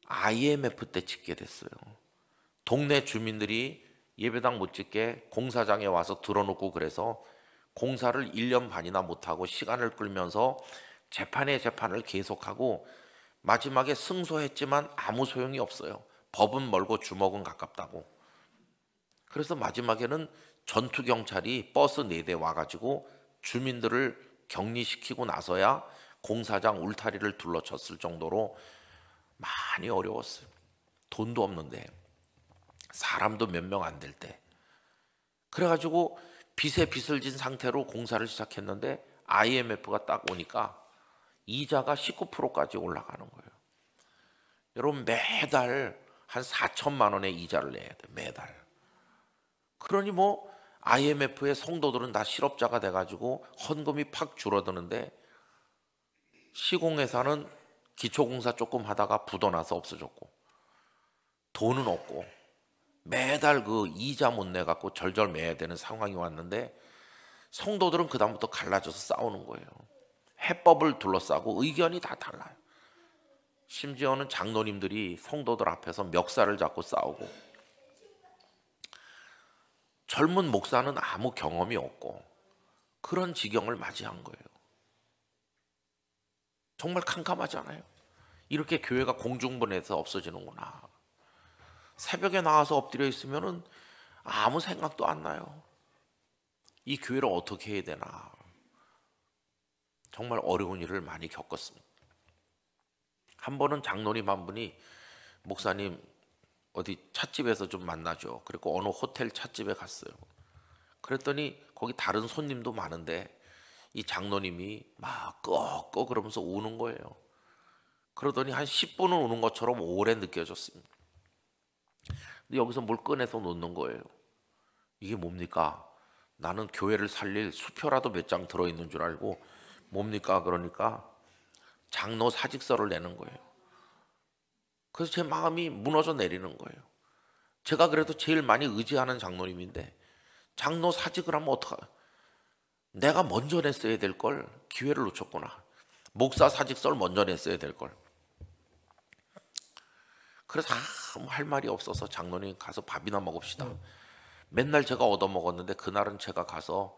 IMF 때 짓게 됐어요. 동네 주민들이 예배당 못 짓게 공사장에 와서 들어놓고 그래서 공사를 1년 반이나 못하고 시간을 끌면서 재판을 계속하고 마지막에 승소했지만 아무 소용이 없어요. 법은 멀고 주먹은 가깝다고. 그래서 마지막에는 전투경찰이 버스 4대 와가지고 주민들을 격리시키고 나서야 공사장 울타리를 둘러쳤을 정도로 많이 어려웠어요. 돈도 없는데 사람도 몇 명 안 될 때. 그래가지고 빚에 빚을 진 상태로 공사를 시작했는데 IMF가 딱 오니까 이자가 19%까지 올라가는 거예요. 여러분 매달 한 4천만 원의 이자를 내야 돼요. 매달. 그러니 뭐 IMF의 성도들은 다 실업자가 돼가지고 헌금이 팍 줄어드는데 시공회사는 기초공사 조금 하다가 부도나서 없어졌고 돈은 없고 매달 그 이자 못 내갖고 절절 매야 되는 상황이 왔는데 성도들은 그다음부터 갈라져서 싸우는 거예요. 해법을 둘러싸고 의견이 다 달라요. 심지어는 장로님들이 성도들 앞에서 멱살을 잡고 싸우고 젊은 목사는 아무 경험이 없고 그런 지경을 맞이한 거예요. 정말 캄캄하잖아요. 이렇게 교회가 공중분해해서 없어지는구나. 새벽에 나와서 엎드려 있으면은 아무 생각도 안 나요. 이 교회를 어떻게 해야 되나. 정말 어려운 일을 많이 겪었습니다. 한 번은 장로님 한 분이 목사님 어디 찻집에서 좀 만나죠. 그리고 어느 호텔 찻집에 갔어요. 그랬더니 거기 다른 손님도 많은데 이 장로님이 막 끄어 그러면서 우는 거예요. 그러더니 한 10분은 우는 것처럼 오래 느껴졌습니다. 근데 여기서 뭘 꺼내서 놓는 거예요. 이게 뭡니까? 나는 교회를 살릴 수표라도 몇 장 들어있는 줄 알고 뭡니까? 그러니까 장로 사직서를 내는 거예요. 그래서 제 마음이 무너져 내리는 거예요. 제가 그래도 제일 많이 의지하는 장로님인데 장로 사직을 하면 어떡하? 내가 먼저 냈어야 될 걸 기회를 놓쳤구나. 목사 사직서를 먼저 냈어야 될 걸. 그래서 아무 할 말이 없어서 장로님 가서 밥이나 먹읍시다. 맨날 제가 얻어먹었는데 그날은 제가 가서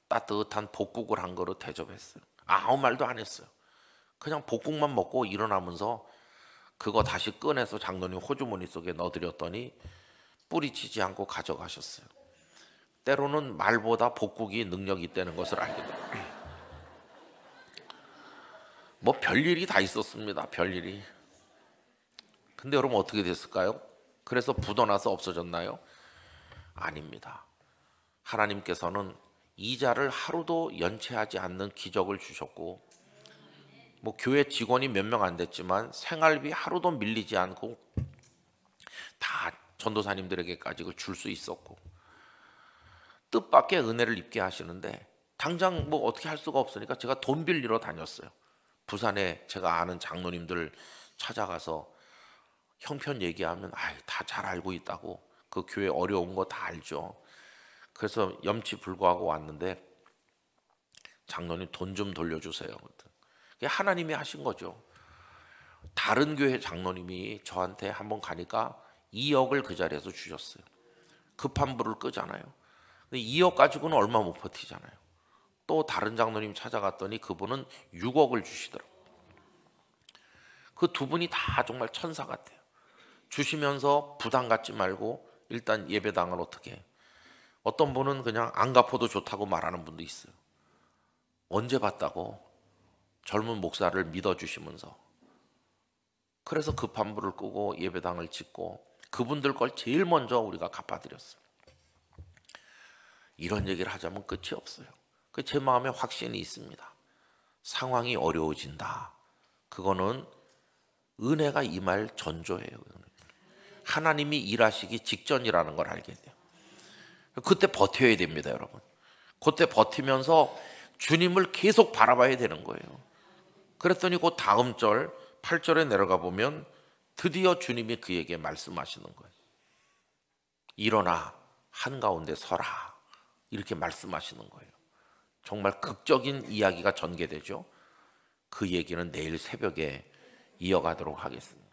따뜻한 볶국을 한 그릇 대접했어요. 아무 말도 안 했어요. 그냥 볶국만 먹고 일어나면서 그거 다시 꺼내서 장로님 호주머니 속에 넣어드렸더니 뿌리치지 않고 가져가셨어요. 때로는 말보다 볶국이 능력이 있다는 것을 알게 돼요. 뭐 별일이 다 있었습니다. 별일이. 근데 여러분 어떻게 됐을까요? 그래서 부도나서 없어졌나요? 아닙니다. 하나님께서는 이자를 하루도 연체하지 않는 기적을 주셨고 뭐 교회 직원이 몇 명 안 됐지만 생활비 하루도 밀리지 않고 다 전도사님들에게까지 줄 수 있었고 뜻밖의 은혜를 입게 하시는데 당장 뭐 어떻게 할 수가 없으니까 제가 돈 빌리러 다녔어요. 부산에 제가 아는 장로님들 찾아가서 형편 얘기하면 다 잘 알고 있다고, 그 교회 어려운 거 다 알죠. 그래서 염치불구하고 왔는데 장로님 돈 좀 돌려주세요. 그게 하나님이 하신 거죠. 다른 교회 장로님이 저한테 한번 가니까 2억을 그 자리에서 주셨어요. 급한 불을 끄잖아요. 근데 2억 가지고는 얼마 못 버티잖아요. 또 다른 장로님 찾아갔더니 그분은 6억을 주시더라고요. 그 두 분이 다 정말 천사 같아요. 주시면서 부담 갖지 말고 일단 예배당을 어떻게 해. 어떤 분은 그냥 안 갚아도 좋다고 말하는 분도 있어요. 언제 봤다고 젊은 목사를 믿어주시면서. 그래서 급한 불을 끄고 예배당을 짓고 그분들 걸 제일 먼저 우리가 갚아드렸어요. 이런 얘기를 하자면 끝이 없어요. 제 마음에 확신이 있습니다. 상황이 어려워진다. 그거는 은혜가 임할 전조예요. 하나님이 일하시기 직전이라는 걸 알게 돼요. 그때 버텨야 됩니다, 여러분. 그때 버티면서 주님을 계속 바라봐야 되는 거예요. 그랬더니 그 다음 절 8절에 내려가 보면 드디어 주님이 그에게 말씀하시는 거예요. 일어나 한가운데 서라, 이렇게 말씀하시는 거예요. 정말 극적인 이야기가 전개되죠. 그 얘기는 내일 새벽에 이어가도록 하겠습니다.